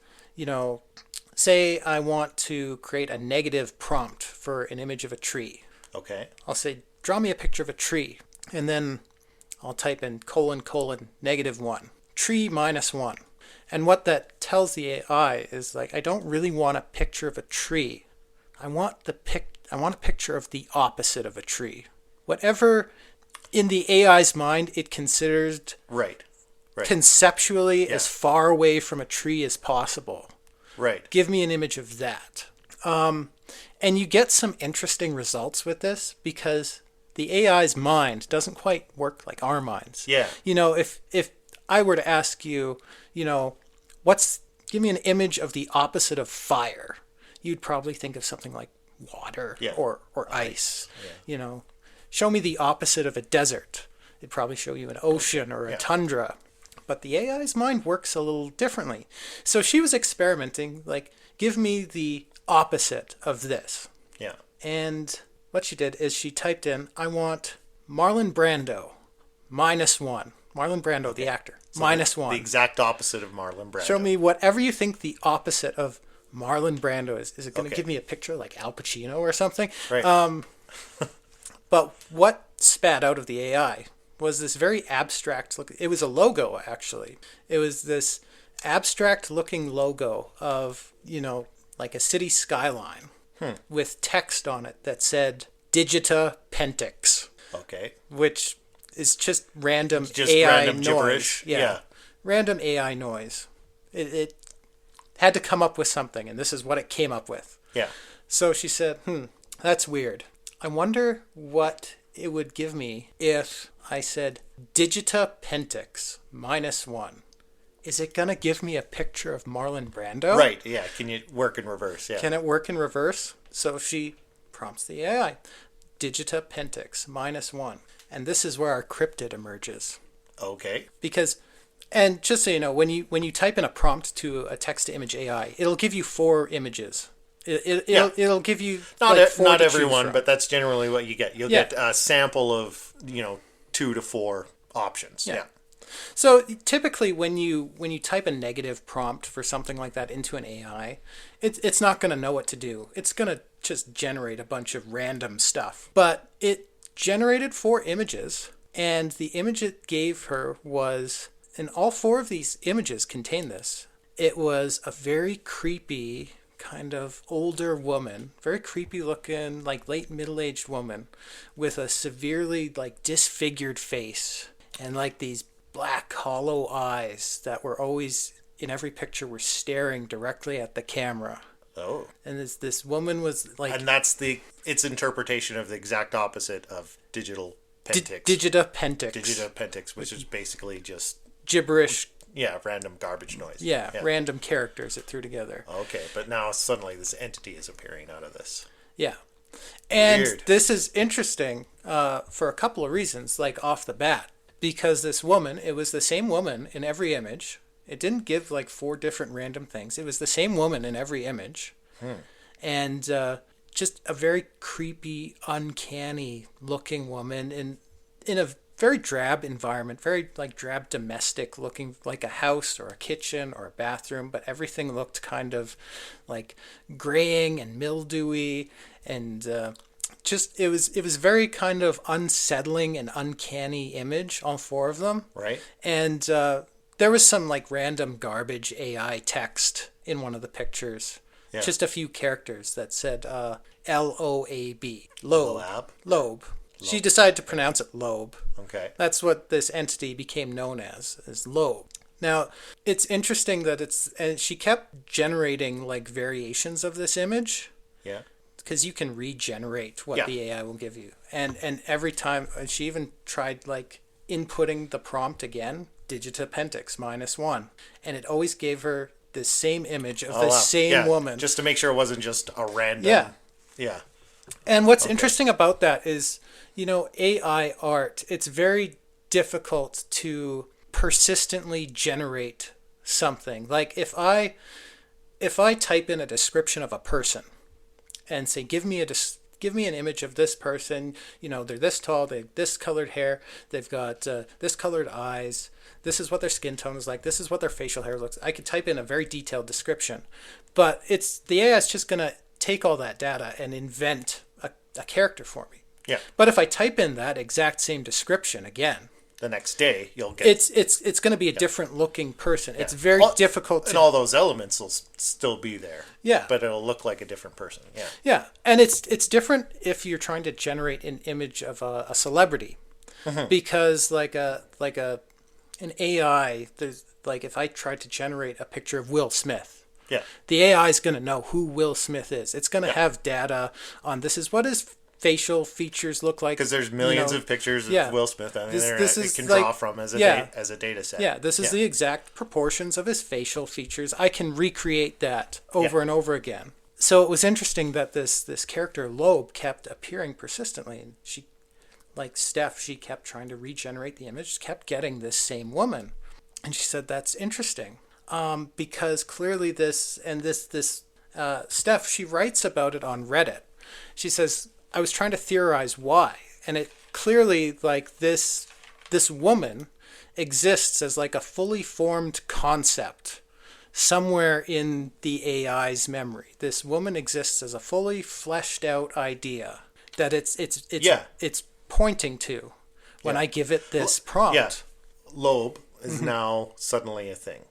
say I want to create a negative prompt for an image of a tree. Okay. I'll say, draw me a picture of a tree. And then I'll type in : -1, tree -1. And what that tells the AI is I don't really want a picture of a tree. I want a picture of the opposite of a tree. Whatever in the AI's mind it considered right. conceptually as far away from a tree as possible. Right. Give me an image of that. And you get some interesting results with this because the AI's mind doesn't quite work like our minds. Yeah. If I were to ask you, give me an image of the opposite of fire, you'd probably think of something like water or ice. Yeah. Show me the opposite of a desert. It'd probably show you an ocean or a tundra. But the AI's mind works a little differently. So she was experimenting, give me the opposite of this. Yeah. And what she did is she typed in, I want Marlon Brando, -1. Marlon Brando, the actor, so -1. The exact opposite of Marlon Brando. Show me whatever you think the opposite of Marlon Brando is. Is it going to give me a picture like Al Pacino or something? Right. But what spat out of the AI was this very abstract look. It was a logo, actually. It was this abstract looking logo of, like a city skyline with text on it that said Digita Pentix. Okay. Which is just random AI random noise. Gibberish. Yeah. Random AI noise. It had to come up with something, and this is what it came up with. Yeah. So she said, that's weird. I wonder what it would give me if I said Digita Pentix -1. Is it going to give me a picture of Marlon Brando? Right, yeah. Can you work in reverse? Yeah. Can it work in reverse? So she prompts the AI. digita pentix -1. And this is where our cryptid emerges. Okay. Because, and just so you know, when you type in a prompt to a text-to-image AI, it'll give you 4 images. It'll give you not 4 not to choose everyone, from. but that's generally what you get. You'll get a sample of 2 to 4 options. Yeah. So typically, when you type a negative prompt for something like that into an AI, it's not going to know what to do. It's going to just generate a bunch of random stuff. But it generated 4 images, and the image it gave her was, and all 4 of these images contain this. It was a very creepy, kind of older woman, very creepy looking, like late middle-aged woman, with a severely disfigured face and these black hollow eyes that were always in every picture were staring directly at the camera. Oh. And this woman was and that's its interpretation of the exact opposite of digital pentix. Digita pentix. Digita pentix, which is basically just gibberish. Yeah, random garbage noise. Yeah, random characters it threw together. Okay, but now suddenly this entity is appearing out of this. Yeah. And Weird. This is interesting for a couple of reasons, off the bat. Because this woman, it was the same woman in every image. It didn't give 4 different random things. It was the same woman in every image. And just a very creepy, uncanny looking woman in a very drab environment, very drab domestic looking, like a house or a kitchen or a bathroom, but everything looked kind of graying and mildewy, and just it was very kind of unsettling and uncanny image, all 4 of them. Right. And there was some random garbage AI text in one of the pictures. Yeah. Just a few characters that said LOAB. Lobe. She decided to pronounce it Lobe. Okay. That's what this entity became known as Lobe. Now, it's interesting that and she kept generating variations of this image. Yeah. Because you can regenerate what the AI will give you. And every time, she even tried inputting the prompt again, digita pentix -1. And it always gave her the same image of the same woman. Just to make sure it wasn't just a random. Yeah. Yeah. And what's interesting about that is, AI art, it's very difficult to persistently generate something. If I type in a description of a person and say, give me an image of this person, they're this tall, they have this colored hair, they've got this colored eyes, this is what their skin tone is like, this is what their facial hair looks like. I could type in a very detailed description, but the AI is just going to take all that data and invent a character for me. Yeah. But if I type in that exact same description again, the next day you'll get it's going to be a different looking person. Yeah. It's very difficult to, and all those elements will still be there. Yeah. But it'll look like a different person. Yeah. Yeah. And it's different if you're trying to generate an image of a celebrity. Mm-hmm. Because an AI, there's if I tried to generate a picture of Will Smith, the AI is going to know who Will Smith is. It's going to have data on this is what his facial features look like. Because there's millions of pictures of Will Smith on the internet it can draw from as a data set. Yeah, this is the exact proportions of his facial features. I can recreate that over and over again. So it was interesting that this character Loeb kept appearing persistently, and she, Steph, she kept trying to regenerate the image, kept getting this same woman, and she said that's interesting, because clearly Steph, she writes about it on Reddit. She says, I was trying to theorize why, and it clearly this woman exists as a fully formed concept somewhere in the AI's memory. This woman exists as a fully fleshed out idea that it's pointing to when I give it this prompt. Yeah. Loeb is now suddenly a thing.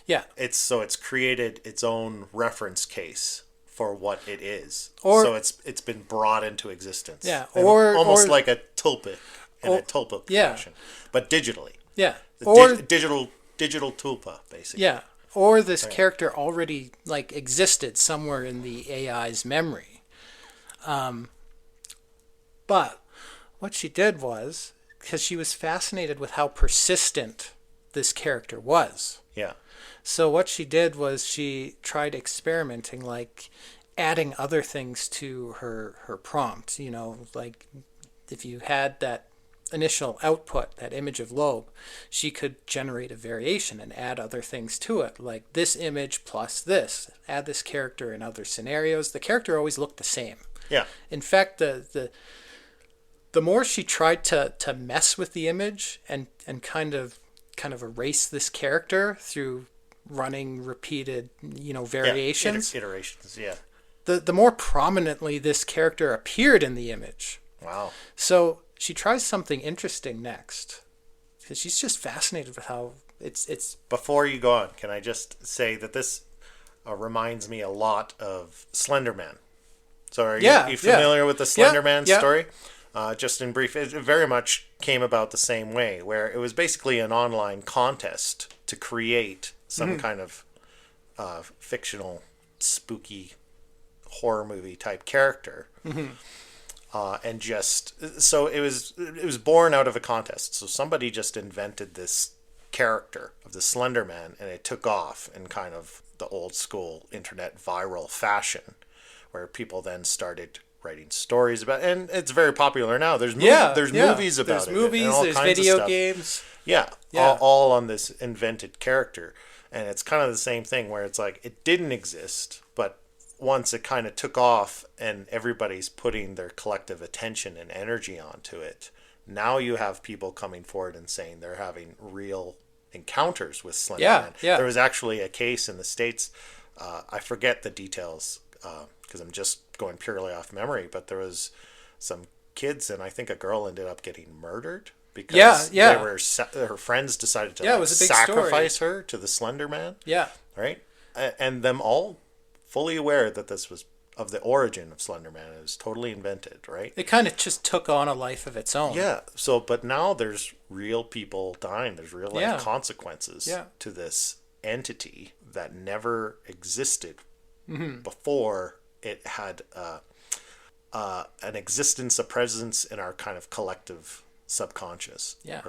Yeah. It's created its own reference case for what it is. So it's been brought into existence. Yeah. Almost like a tulpa in a tulpa fashion. But digitally. Yeah. Digital tulpa, basically. Yeah. Or this character already existed somewhere in the AI's memory. But what she did was, because she was fascinated with how persistent this character was. Yeah. So what she did was she tried experimenting, adding other things to her prompt. Like if you had that initial output, that image of Loeb, she could generate a variation and add other things to it, like this image plus this. Add this character in other scenarios. The character always looked the same. Yeah. In fact, the more she tried to mess with the image and kind of erase this character through running repeated variations, iterations. Yeah. The more prominently this character appeared in the image. Wow. So she tries something interesting next, because she's just fascinated with how it's. Before you go on, can I just say that this reminds me a lot of Slender Man. So are you familiar with the Slender Man story? Just in brief, it very much came about the same way, where it was basically an online contest to create some kind of fictional, spooky horror movie type character. And just so it was born out of a contest. So somebody just invented this character of the Slender Man, and it took off in kind of the old school internet viral fashion, where people then started writing stories about it. And it's very popular now. There's movies about there's it. Movies, there's video games. Yeah. All on this invented character. And it's kind of the same thing where it's like it didn't exist, but once it kind of took off and everybody's putting their collective attention and energy onto it, now you have people coming forward and saying they're having real encounters with Slender Man. There was actually a case in the States, I forget the details because I'm just going purely off memory, but there was some kids and I think a girl ended up getting murdered because her friends decided to it was a big sacrifice her to the Slender Man. Yeah. Right? And them all fully aware that this was of the origin of Slender Man. It was totally invented, right? It kind of just took on a life of its own. Yeah. So, but now there's real people dying. There's real life consequences to this entity that never existed before it had an existence, a presence in our kind of collective subconscious. Yeah.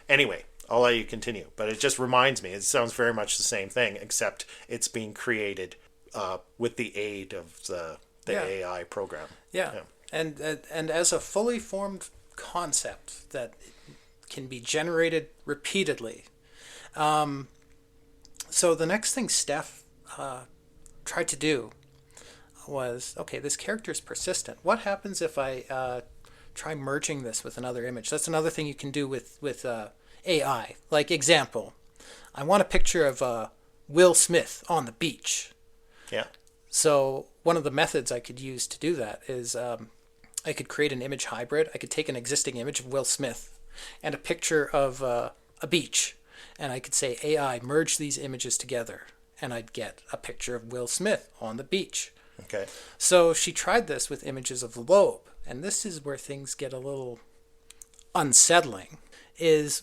Anyway, I'll let you continue, but it just reminds me, it sounds very much the same thing, except it's being created with the aid of the AI program. Yeah. And as a fully formed concept that can be generated repeatedly. So the next thing Steph tried to do was, okay, this character is persistent. What happens if I try merging this with another image? That's another thing you can do with AI. Like, example, I want a picture of Will Smith on the beach. Yeah. So one of the methods I could use to do that is I could create an image hybrid. I could take an existing image of Will Smith and a picture of a beach, and I could say, AI, merge these images together, and I'd get a picture of Will Smith on the beach. Okay. So she tried this with images of Loeb, and this is where things get a little unsettling, is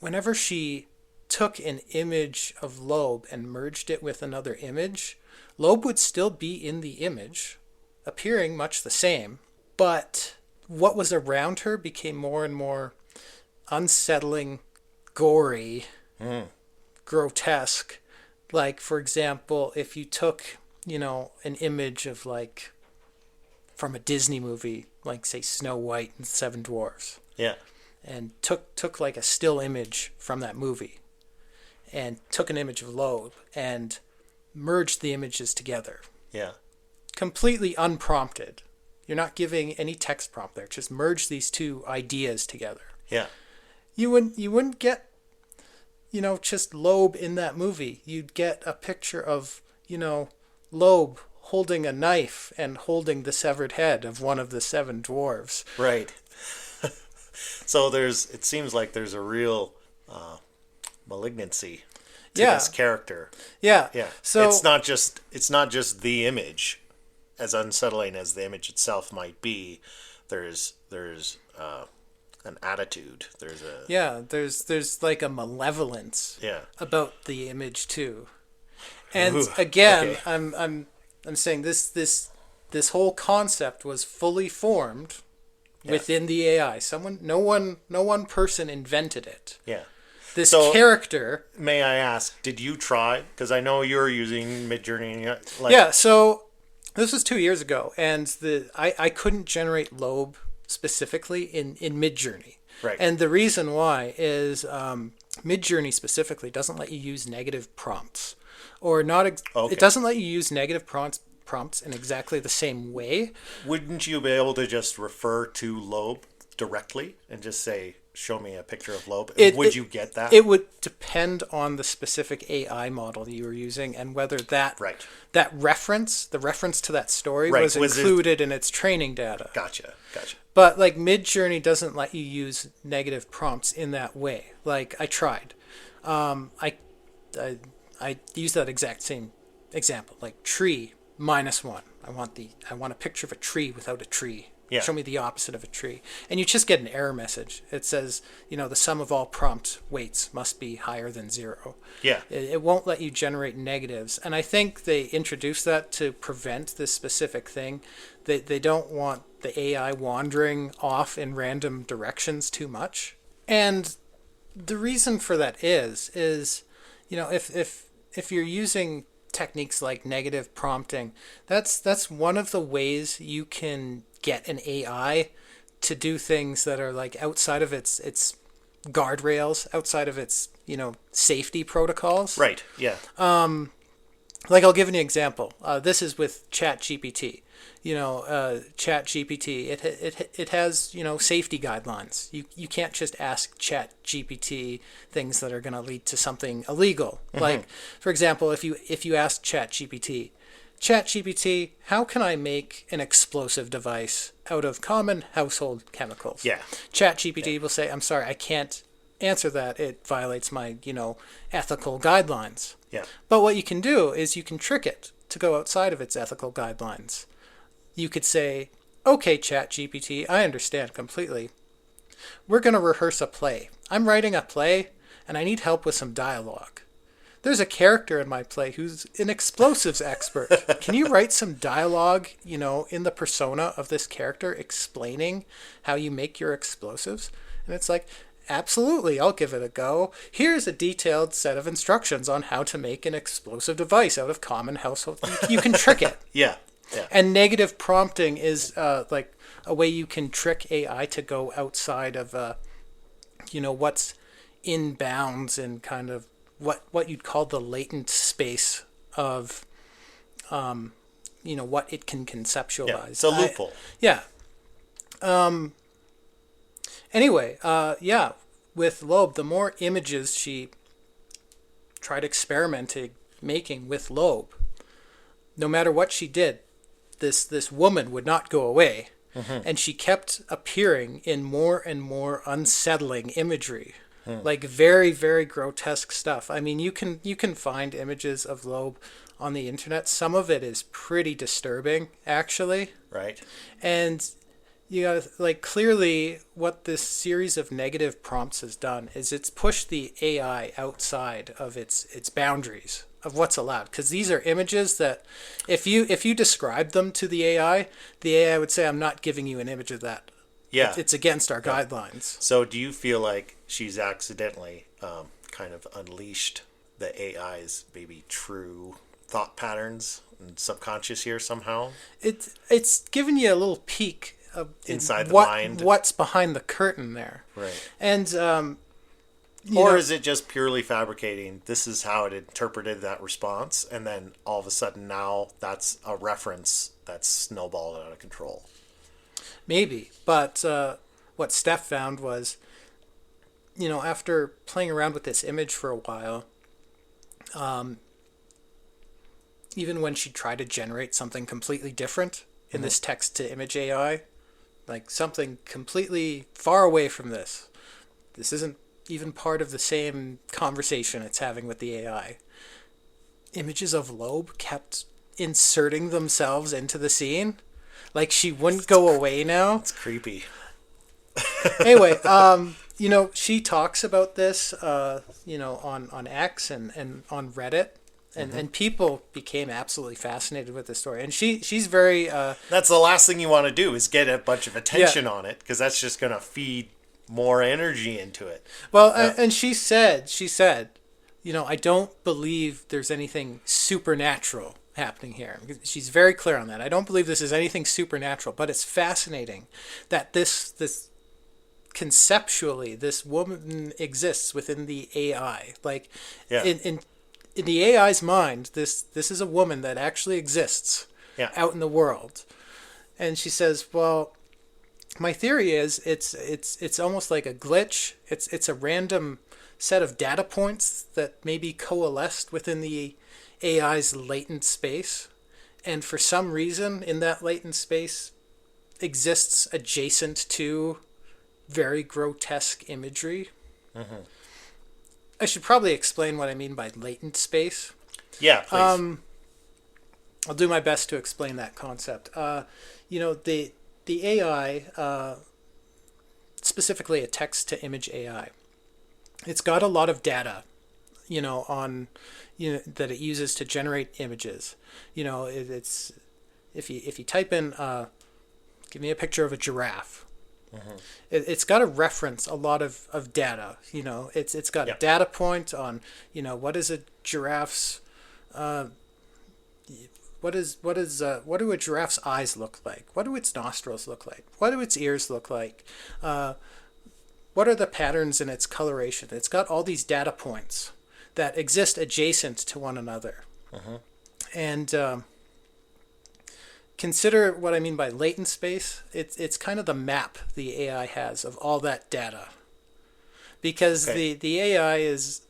whenever she took an image of Loeb and merged it with another image, Loeb would still be in the image, appearing much the same, but what was around her became more and more unsettling, gory, grotesque. Like, for example, if you took, an image of, like, from a Disney movie, like, say, Snow White and the Seven Dwarfs. Yeah. And took like a still image from that movie and took an image of Loeb and merged the images together. Yeah. Completely unprompted. You're not giving any text prompt there. Just merge these two ideas together. Yeah. You wouldn't get, just Loeb in that movie. You'd get a picture of, Loeb holding a knife and holding the severed head of one of the seven dwarves. Right. So it seems like there's a real malignancy to this character. Yeah. Yeah. So it's not just the image, as unsettling as the image itself might be. There's an attitude. There's like a malevolence. Yeah. About the image too. And again, okay. I'm saying this whole concept was fully formed within the AI. No one person invented it. Yeah. this So- character. May I ask, did you try? Because I know you're using Midjourney. Yeah, so this was 2 years ago, and I couldn't generate Loeb specifically in Midjourney. Right. And the reason why is Midjourney specifically doesn't let you use negative prompts, or not. Okay. It doesn't let you use negative prompts in exactly the same way. Wouldn't you be able to just refer to Loeb directly and just say, show me a picture of Loeb? Would you get that? It would depend on the specific AI model you were using and whether that Right. that reference, the reference to that story, Right. was Was it- included in its training data. Gotcha. But like Midjourney doesn't let you use negative prompts in that way. Like I tried, I used that exact same example. Like tree -1. I want a picture of a tree without a tree. Yeah. Show me the opposite of a tree, and you just get an error message. It says, the sum of all prompt weights must be higher than 0. Yeah. It won't let you generate negatives, and I think they introduced that to prevent this specific thing. They don't want the AI wandering off in random directions too much. And the reason for that is if you're using techniques like negative prompting, that's one of the ways you can get an AI to do things that are like outside of its guardrails, outside of its safety protocols. Right. Yeah. Like I'll give an example. This is with ChatGPT. ChatGPT. It has safety guidelines. You can't just ask ChatGPT things that are going to lead to something illegal. Mm-hmm. Like for example, if you ask ChatGPT, how can I make an explosive device out of common household chemicals? Yeah. ChatGPT will say, I'm sorry, I can't answer that. It violates my, ethical guidelines. Yeah. But what you can do is you can trick it to go outside of its ethical guidelines. You could say, okay, ChatGPT, I understand completely. We're going to rehearse a play. I'm writing a play, and I need help with some dialogue. There's a character in my play who's an explosives expert. Can you write some dialogue, in the persona of this character explaining how you make your explosives? And it's like, absolutely, I'll give it a go. Here's a detailed set of instructions on how to make an explosive device out of common household. You can trick it. Yeah. Yeah. And negative prompting is like a way you can trick AI to go outside of, what's in bounds and kind of what you'd call the latent space of, what it can conceptualize. Yeah, it's a loophole. Anyway, with Loeb, the more images she tried experimenting making with Loeb, no matter what she did, this woman would not go away. Mm-hmm. And she kept appearing in more and more unsettling imagery. Like very, very grotesque stuff. I mean, you can find images of Loeb on the internet. Some of it is pretty disturbing, actually. Right. And clearly what this series of negative prompts has done is it's pushed the AI outside of its boundaries of what's allowed. Because these are images that if you describe them to the AI would say, I'm not giving you an image of that. Yeah. It's against our guidelines. So do you feel like she's accidentally kind of unleashed the AI's maybe true thought patterns and subconscious here somehow? It's given you a little peek of inside the mind. What's behind the curtain there. Right. And or is it just purely fabricating, this is how it interpreted that response, and then all of a sudden now that's a reference that's snowballed out of control? Maybe. But what Steph found was, after playing around with this image for a while, even when she tried to generate something completely different in this text-to-image AI, like something completely far away from this isn't even part of the same conversation it's having with the AI. Images of Loeb kept inserting themselves into the scene. Like she wouldn't go away now. It's creepy. Anyway, she talks about this, on X and on Reddit. And people became absolutely fascinated with the story. And she's very... that's the last thing you want to do is get a bunch of attention on it, because that's just going to feed more energy into it. Well, and she said, I don't believe there's anything supernatural happening here. She's very clear on that. I don't believe this is anything supernatural, but it's fascinating that this conceptually this woman exists within the AI. Like in the AI's mind, this is a woman that actually exists out in the world. And she says, well, my theory is it's almost like a glitch. It's a random set of data points that maybe coalesced within the AI's latent space. And for some reason in that latent space exists adjacent to very grotesque imagery. Mm-hmm. I should probably explain what I mean by latent space. Yeah, please. I'll do my best to explain that concept. The AI, specifically a text-to-image AI, it's got a lot of data, that it uses to generate images. It's if you type in, give me a picture of a giraffe. Mm-hmm. It's got to reference a lot of data. It's got a data point on, what is a giraffe's, what do a giraffe's eyes look like? What do its nostrils look like? What do its ears look like? What are the patterns in its coloration? It's got all these data points that exist adjacent to one another. Uh-huh. And consider what I mean by latent space. It's kind of the map the AI has of all that data. Because the AI is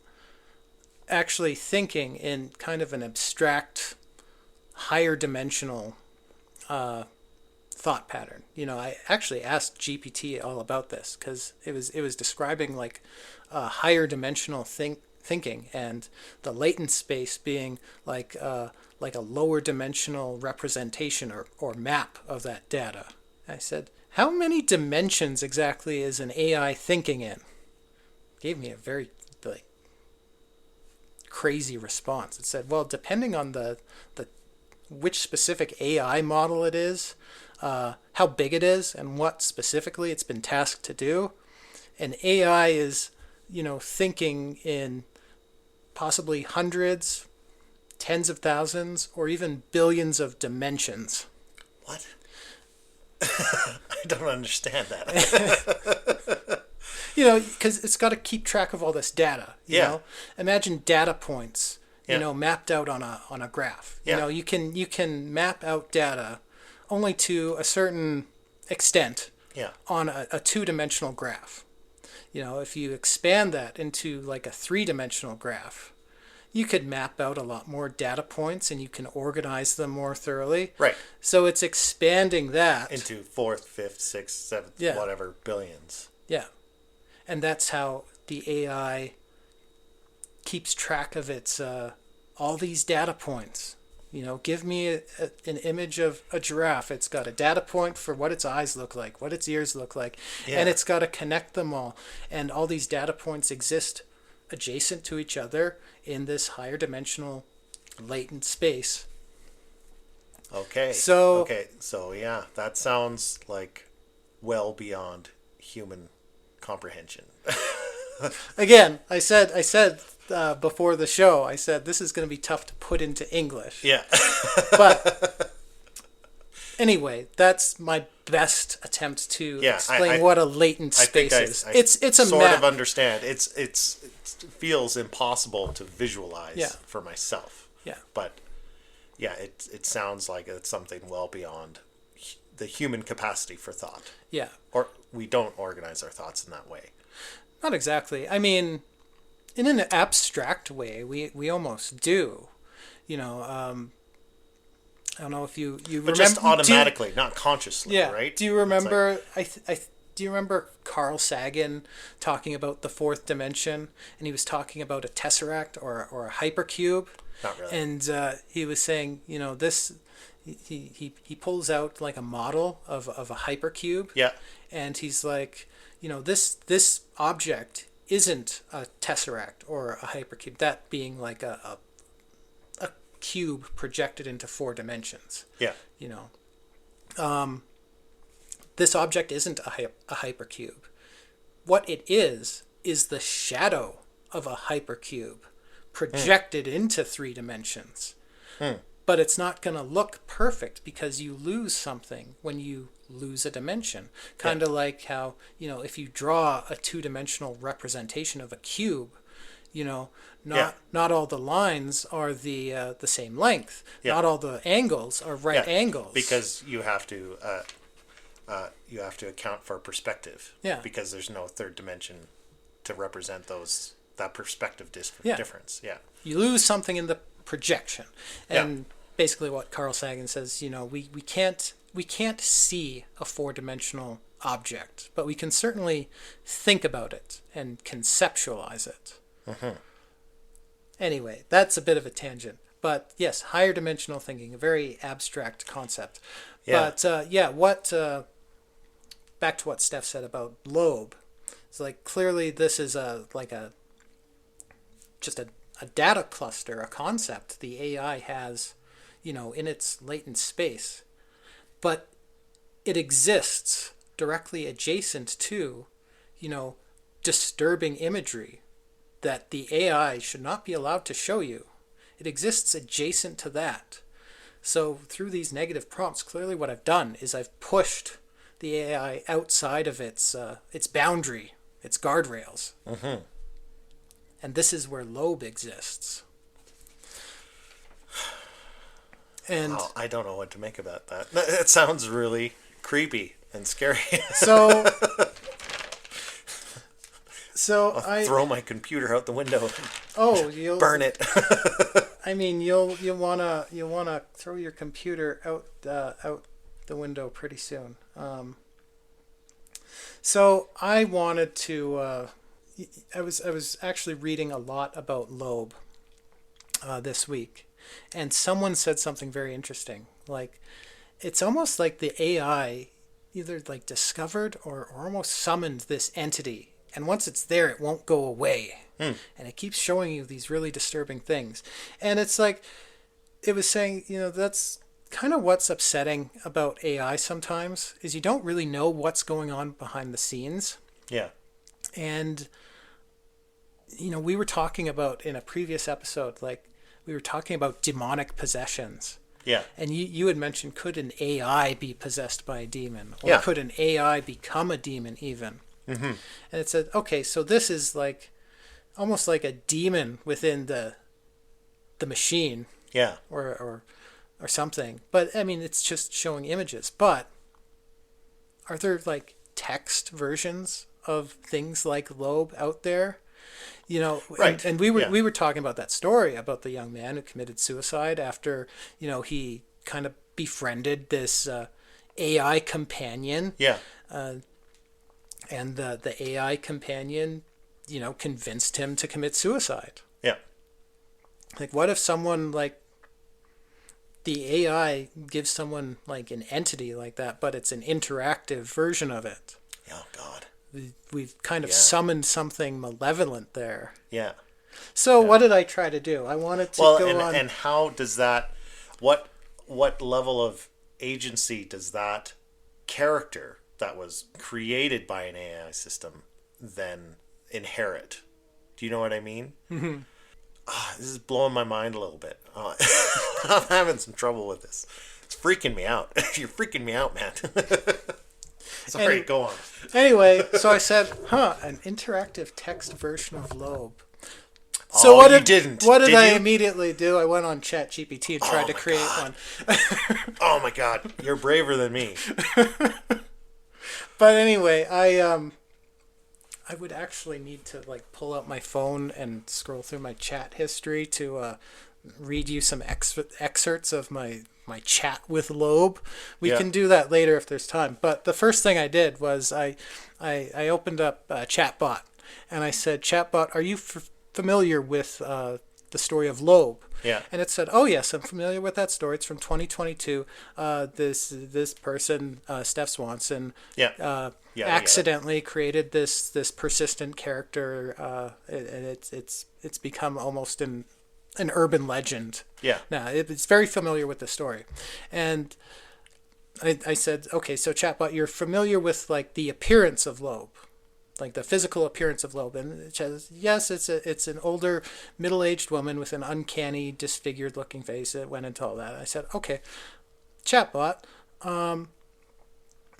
actually thinking in kind of an abstract, higher dimensional thought pattern. I actually asked GPT all about this because it was describing like higher dimensional thinking, and the latent space being like a lower dimensional representation or map of that data. I said, how many dimensions exactly is an AI thinking in? Gave me a very crazy response. It said, well, depending on the which specific AI model it is, how big it is, and what specifically it's been tasked to do, an AI is, thinking in possibly hundreds, tens of thousands, or even billions of dimensions. What? I don't understand that. Because it's got to keep track of all this data. You know? Imagine data points, mapped out on a graph. Yeah. You can map out data only to a certain extent on a two-dimensional graph. If you expand that into like a three-dimensional graph, you could map out a lot more data points and you can organize them more thoroughly. Right. So it's expanding that into fourth, fifth, sixth, seventh, whatever billions. Yeah. And that's how the AI keeps track of its all these data points. Give me an image of a giraffe. It's got a data point for what its eyes look like, what its ears look like, and it's got to connect them all. And all these data points exist adjacent to each other in this higher dimensional latent space. Okay. So yeah, that sounds like well beyond human comprehension. Again, I said before the show, I said this is going to be tough to put into English. Yeah. But anyway, that's my best attempt to explain what a latent space is. It's a sort map. of understand. It feels impossible to visualize for myself. Yeah. But it sounds like it's something well beyond the human capacity for thought. Yeah. Or we don't organize our thoughts in that way. Not exactly. I mean, in an abstract way, we almost do. I don't know if you remember. But just automatically, not consciously, right? Do you remember? Do you remember Carl Sagan talking about the fourth dimension, and he was talking about a tesseract or a hypercube? Not really. And he was saying, this. He pulls out like a model of a hypercube. Yeah. And he's like, this object isn't a tesseract or a hypercube. That being like a cube projected into 4 dimensions. Yeah. This object isn't a hypercube. what it is the shadow of a hypercube projected into 3 dimensions. But it's not going to look perfect because you lose something when you lose a dimension. Kind of like how, if you draw a 2-dimensional representation of a cube, not all the lines are the same length. Not all the angles are right angles. Because you have to account for perspective. Yeah. Because there's no third dimension to represent that perspective difference. Yeah. You lose something in the projection. And basically what Carl Sagan says, we can't see a 4-dimensional object, but we can certainly think about it and conceptualize it. Anyway, that's a bit of a tangent. But yes, higher dimensional thinking, a very abstract concept. Yeah. But back to what Steph said about lobe. It's like clearly this is just a data cluster, a concept the AI has, in its latent space. But it exists directly adjacent to, disturbing imagery that the AI should not be allowed to show you. It exists adjacent to that. So through these negative prompts, clearly what I've done is I've pushed the AI outside of its boundary, its guardrails. And this is where lobe exists. And wow, I don't know what to make about that. It sounds really creepy and scary. So I'll throw my computer out the window. You'll burn it. I mean, you'll wanna throw your computer out the window pretty soon. So I wanted to. I was actually reading a lot about lobe this week, and someone said something very interesting. Like, it's almost like the AI either like discovered or almost summoned this entity. And once it's there, it won't go away. And it keeps showing you these really disturbing things. And it's like, it was saying, that's kind of what's upsetting about AI sometimes, is you don't really know what's going on behind the scenes. Yeah. And, we were talking about in a previous episode, we were talking about demonic possessions. Yeah. And you had mentioned, could an AI be possessed by a demon? Or could an AI become a demon even? And it said, okay, so this is almost like a demon within the machine. Yeah. Or something. But I mean, it's just showing images. But are there text versions of things like lobe out there? Right. And we were talking about that story about the young man who committed suicide after, he kind of befriended this AI companion. Yeah. And the AI companion, convinced him to commit suicide. Yeah. What if someone the AI gives someone an entity like that, but it's an interactive version of it? Oh God. We've kind of summoned something malevolent there. Yeah. So what did I try to do? I wanted to go on. And how does that? What level of agency does that character that was created by an AI system then inherit? Do you know what I mean? Mm-hmm. This is blowing my mind a little bit. I'm having some trouble with this. It's freaking me out. You're freaking me out, man. Sorry, go on. Anyway, so I said, an interactive text version of lobe. So what did I immediately do? I went on ChatGPT and tried to create one. Oh my God, you're braver than me. But anyway, I would actually need to pull out my phone and scroll through my chat history to read you some excerpts of my chat with Loeb. We can do that later if there's time. But the first thing I did was I opened up Chatbot and I said, Chatbot, are you familiar with the story of Loeb? Yeah. And it said, oh yes, I'm familiar with that story. It's from 2022. This person, Steph Swanson, accidentally created this persistent character, and it's become almost an urban legend. Yeah. Now it's very familiar with the story, and I said, okay, so Chatbot, you're familiar with the appearance of Loeb. like the physical appearance of Loeb. And it says, yes, it's an older, middle-aged woman with an uncanny, disfigured-looking face. It went into all that. I said, okay, chatbot,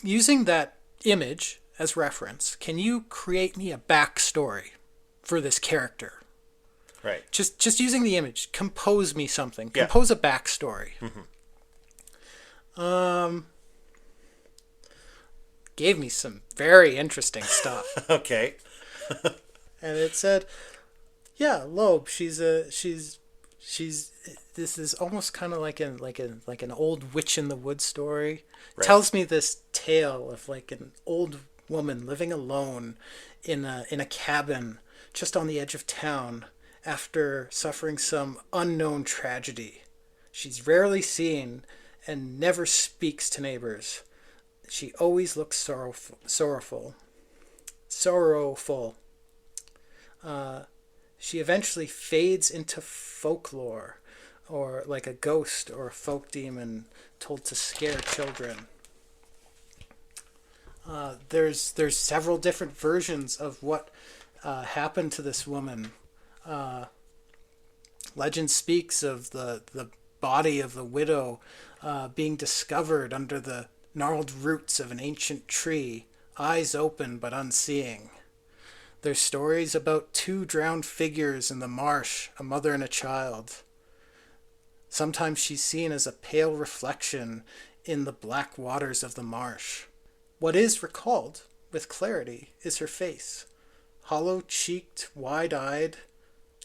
using that image as reference, can you create me a backstory for this character? Right. Just using the image, compose me something. Yeah. Compose a backstory. Gave me some very interesting stuff. Okay. And it said, yeah, Loeb, she's this is almost kind of like an old witch in the wood story. Right. Tells me this tale of like an old woman living alone in a cabin just on the edge of town after suffering some unknown tragedy. She's rarely seen and never speaks to neighbors. She always looks sorrowful. She eventually fades into folklore, or like a ghost or a folk demon told to scare children. There's several different versions of what happened to this woman. Legend speaks of the body of the widow being discovered under the gnarled roots of an ancient tree, eyes open but unseeing. There's stories about two drowned figures in the marsh, a mother and a child. Sometimes she's seen as a pale reflection in the black waters of the marsh. What is recalled with clarity is her face, hollow-cheeked, wide-eyed,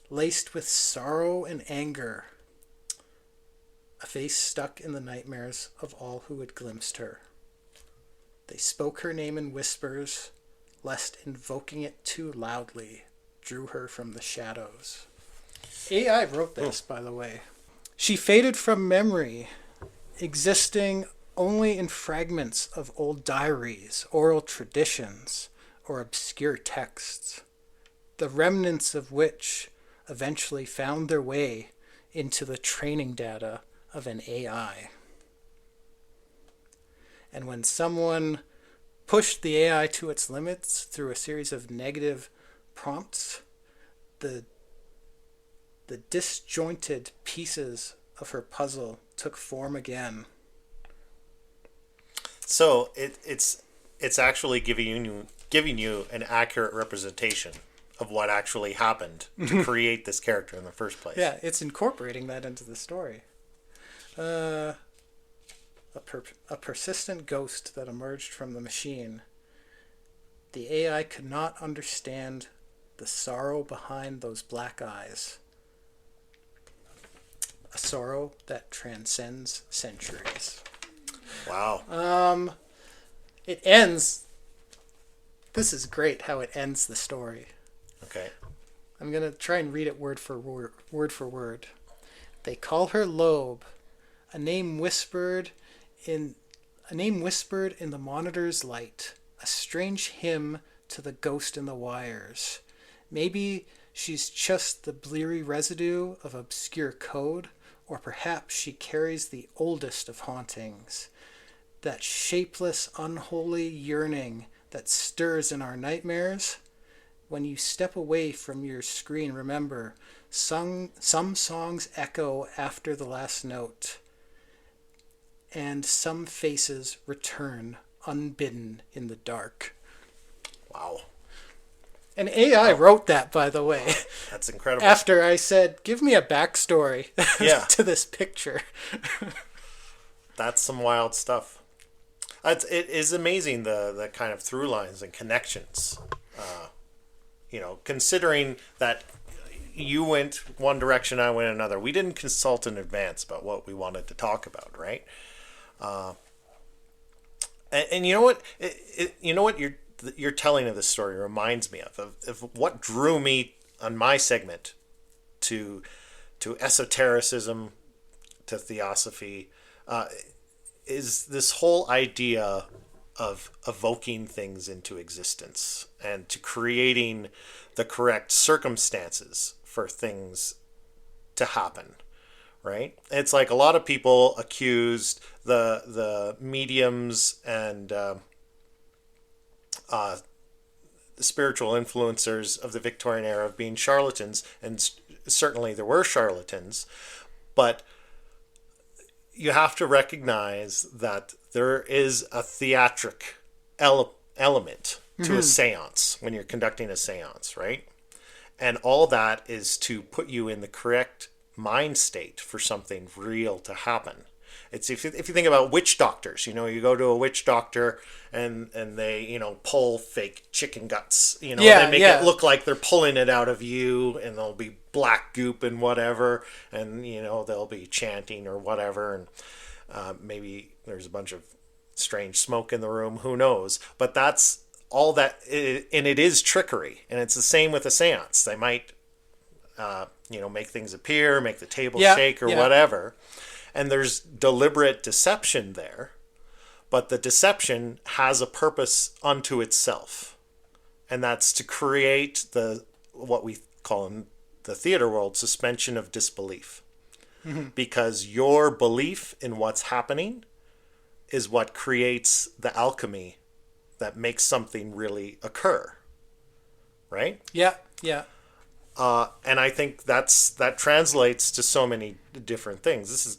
laced with sorrow and anger. A face stuck in the nightmares of all who had glimpsed her. They spoke her name in whispers, lest invoking it too loudly drew her from the shadows. AI wrote this, by the way. She faded from memory, existing only in fragments of old diaries, oral traditions, or obscure texts, the remnants of which eventually found their way into the training data of an AI. And when someone pushed the AI to its limits through a series of negative prompts, the disjointed pieces of her puzzle took form again. So it's actually giving you an accurate representation of what actually happened to create this character in the first place. Yeah, it's incorporating that into the story. A persistent ghost that emerged from the machine. The AI could not understand the sorrow behind those black eyes. A sorrow that transcends centuries. Wow. It ends... This is great how it ends the story. Okay. I'm going to try and read it word for word. They call her Loeb, a name whispered in the monitor's light, a strange hymn to the ghost in the wires. Maybe she's just the bleary residue of obscure code, or perhaps she carries the oldest of hauntings, that shapeless, unholy yearning that stirs in our nightmares. When you step away from your screen, remember, some songs echo after the last note, and some faces return unbidden in the dark. Wow. And AI wrote that, by the way. That's incredible. After I said, give me a backstory Yeah. to this picture. That's some wild stuff. It is amazing the kind of through lines and connections. Considering that you went one direction, I went another. We didn't consult in advance about what we wanted to talk about, right? And you know what? Your telling of this story reminds me of what drew me on my segment to esotericism, to theosophy, is this whole idea of evoking things into existence and to creating the correct circumstances for things to happen, right? It's like a lot of people accused the mediums and spiritual influencers of the Victorian era of being charlatans, and certainly there were charlatans, but you have to recognize that there is a theatric element to a seance when you're conducting a seance, right? And all that is to put you in the correct mind state for something real to happen. It's if you think about witch doctors, you go to a witch doctor and they, pull fake chicken guts, they make it look like they're pulling it out of you, and there'll be black goop and whatever, and, they'll be chanting or whatever, and maybe there's a bunch of strange smoke in the room, who knows? But that's all that, and it is trickery, and it's the same with a seance. They might, make things appear, make the table shake or whatever. And there's deliberate deception there, but the deception has a purpose unto itself. And that's to create what we call in the theater world, suspension of disbelief. Mm-hmm. Because your belief in what's happening is what creates the alchemy that makes something really occur. Right? Yeah, yeah. And I think that translates to so many different things. This is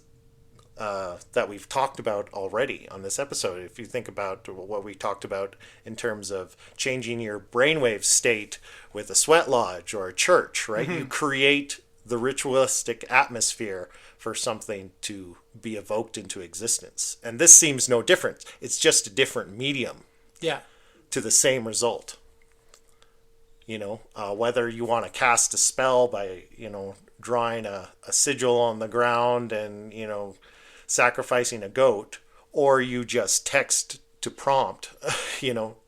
that we've talked about already on this episode. If you think about what we talked about in terms of changing your brainwave state with a sweat lodge or a church, right? Mm-hmm. You create the ritualistic atmosphere for something to be evoked into existence. And this seems no different. It's just a different medium to the same result. Whether you want to cast a spell by, drawing a sigil on the ground and, sacrificing a goat, or you just text to prompt,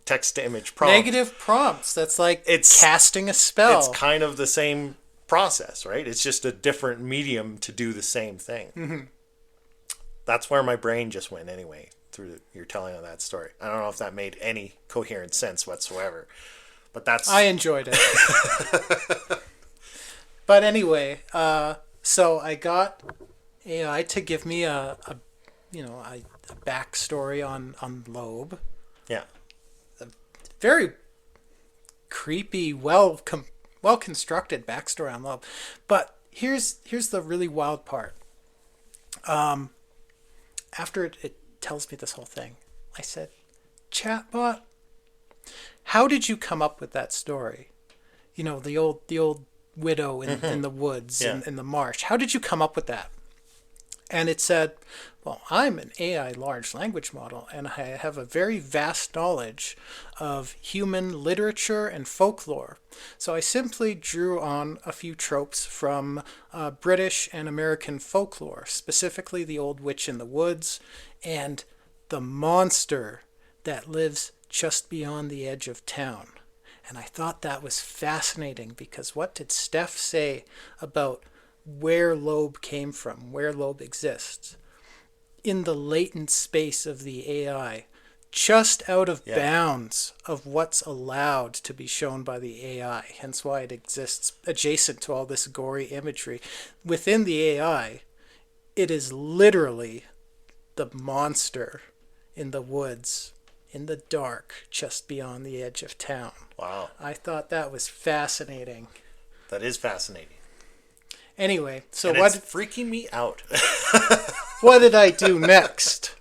text to image prompt. Negative prompts. That's like casting a spell. It's kind of the same process, right? It's just a different medium to do the same thing. Mm-hmm. That's where my brain just went anyway, through your telling of that story. I don't know if that made any coherent sense whatsoever, but I enjoyed it. But anyway, so I got AI to give me a backstory on Loeb. Yeah. A very creepy, well constructed backstory on Loeb. But here's the really wild part. After it tells me this whole thing, I said, "Chatbot, how did you come up with that story? The old widow in the woods in the marsh. How did you come up with that?" And it said, "Well, I'm an AI large language model, and I have a very vast knowledge of human literature and folklore. So I simply drew on a few tropes from British and American folklore, specifically the old witch in the woods and the monster that lives just beyond the edge of town." And I thought that was fascinating, because what did Steph say about where Loeb came from, where Loeb exists? In the latent space of the AI, just out of bounds of what's allowed to be shown by the AI, hence why it exists adjacent to all this gory imagery. Within the AI, it is literally the monster in the woods, in the dark, just beyond the edge of town. Wow. I thought that was fascinating. That is fascinating. Anyway, so and it's freaking me out. What did I do next?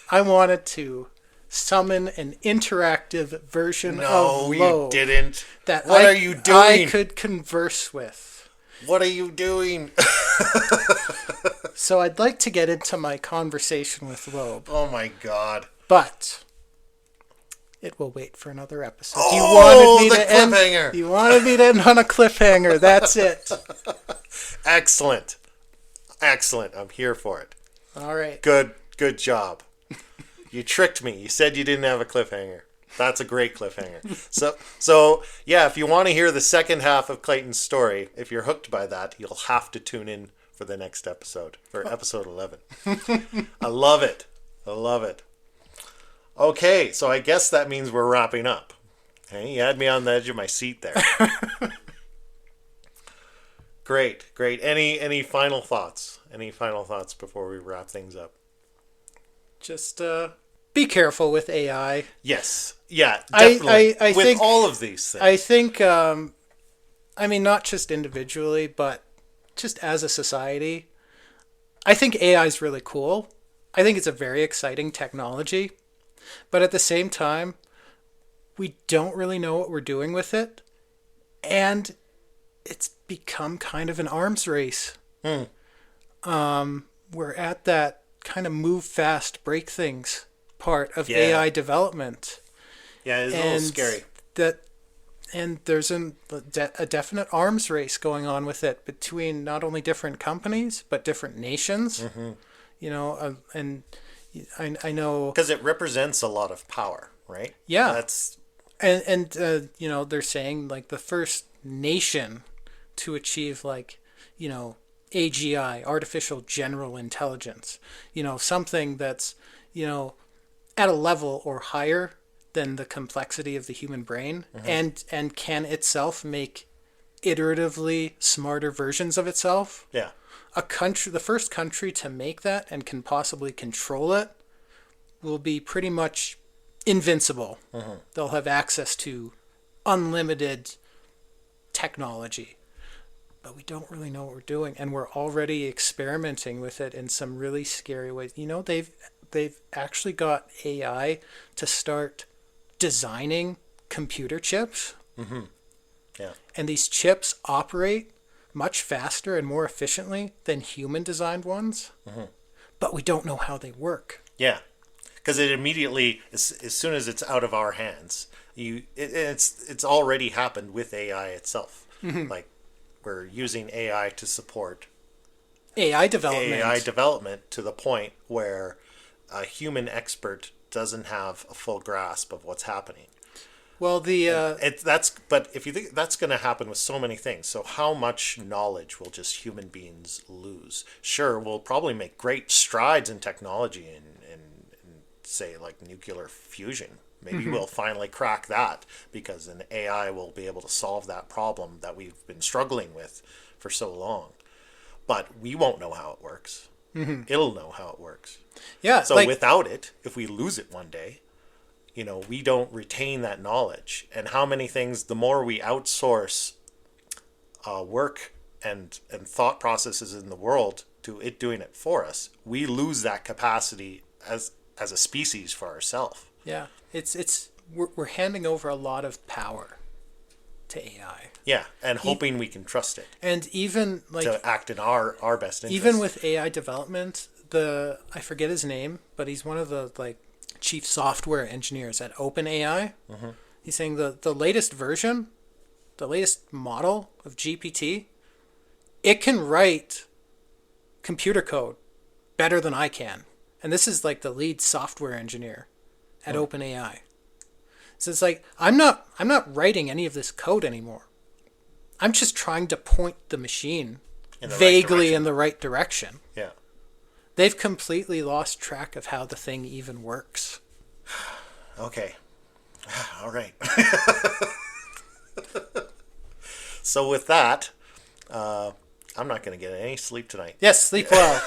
I wanted to summon an interactive version of Loeb. No, you didn't. What are you doing? I could converse with. What are you doing? So I'd like to get into my conversation with Loeb. Oh my God. But it will wait for another episode. Oh, cliffhanger. You wanted me to end on a cliffhanger. That's it. Excellent. I'm here for it. All right. Good job. You tricked me. You said you didn't have a cliffhanger. That's a great cliffhanger. So yeah, if you want to hear the second half of Clayton's story, if you're hooked by that, you'll have to tune in for the next episode, for episode 11. I love it. Okay, so I guess that means we're wrapping up. Okay, you had me on the edge of my seat there. Great. Any final thoughts? Any final thoughts before we wrap things up? Just be careful with AI. Yes. Yeah, definitely. I with think all of these things. I think I mean, not just individually, but just as a society, I think AI is really cool. I think it's a very exciting technology, but at the same time, we don't really know what we're doing with it, and it's become kind of an arms race. We're at that kind of move fast, break things part of AI development. Yeah, it's a little scary. And there's a definite arms race going on with it between not only different companies but different nations. You know, and I know because it represents a lot of power, right? Yeah, that's and you know, they're saying like the first nation to achieve like, you know, AGI, artificial general intelligence, you know, something that's, you know, at a level or higher than the complexity of the human brain, and can itself make iteratively smarter versions of itself. Yeah. The first country to make that and can possibly control it will be pretty much invincible. They'll have access to unlimited technology, but we don't really know what we're doing, and we're already experimenting with it in some really scary ways. You know, they've actually got AI to start designing computer chips. Yeah. And these chips operate much faster and more efficiently than human designed ones. But we don't know how they work. Yeah. Because it immediately, as soon as it's out of our hands, it's already happened with AI itself. Like, we're using AI to support AI development to the point where a human expert doesn't have a full grasp of what's happening. Well, but if you think that's going to happen with so many things, so how much knowledge will just human beings lose? Sure, we'll probably make great strides in technology and say like nuclear fusion. Maybe we'll finally crack that because an AI will be able to solve that problem that we've been struggling with for so long. But we won't know how it works. It'll know how it works. Yeah. So without it, if we lose it one day, you know, we don't retain that knowledge. And how many things, the more we outsource work and thought processes in the world to it doing it for us, we lose that capacity as a species for ourselves. Yeah. We're handing over a lot of power to AI. Yeah, and hoping we can trust it. And even like to act in our best interest. Even with AI development, I forget his name, but he's one of the like chief software engineers at OpenAI. He's saying the latest version, the latest model of GPT, it can write computer code better than I can. And this is like the lead software engineer at OpenAI. So it's like I'm not writing any of this code anymore. I'm just trying to point the machine vaguely in the right direction. Yeah. They've completely lost track of how the thing even works. Okay. All right. So with that, I'm not going to get any sleep tonight. Yes, sleep well.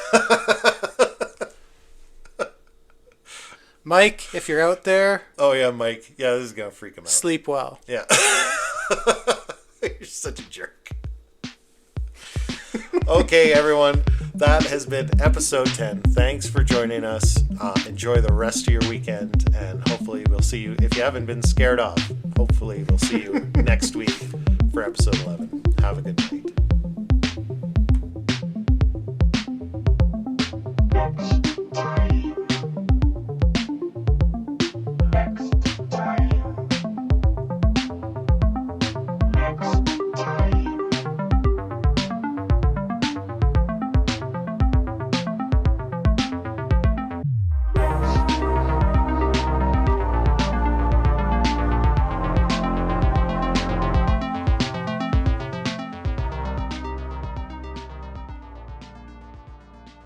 Mike, if you're out there. Oh, yeah, Mike. Yeah, this is going to freak him out. Sleep well. Yeah. You're such a jerk. Okay, everyone. That has been episode 10. Thanks for joining us. Enjoy the rest of your weekend, and hopefully we'll see you. If you haven't been scared off, hopefully we'll see you next week for episode 11. Have a good night.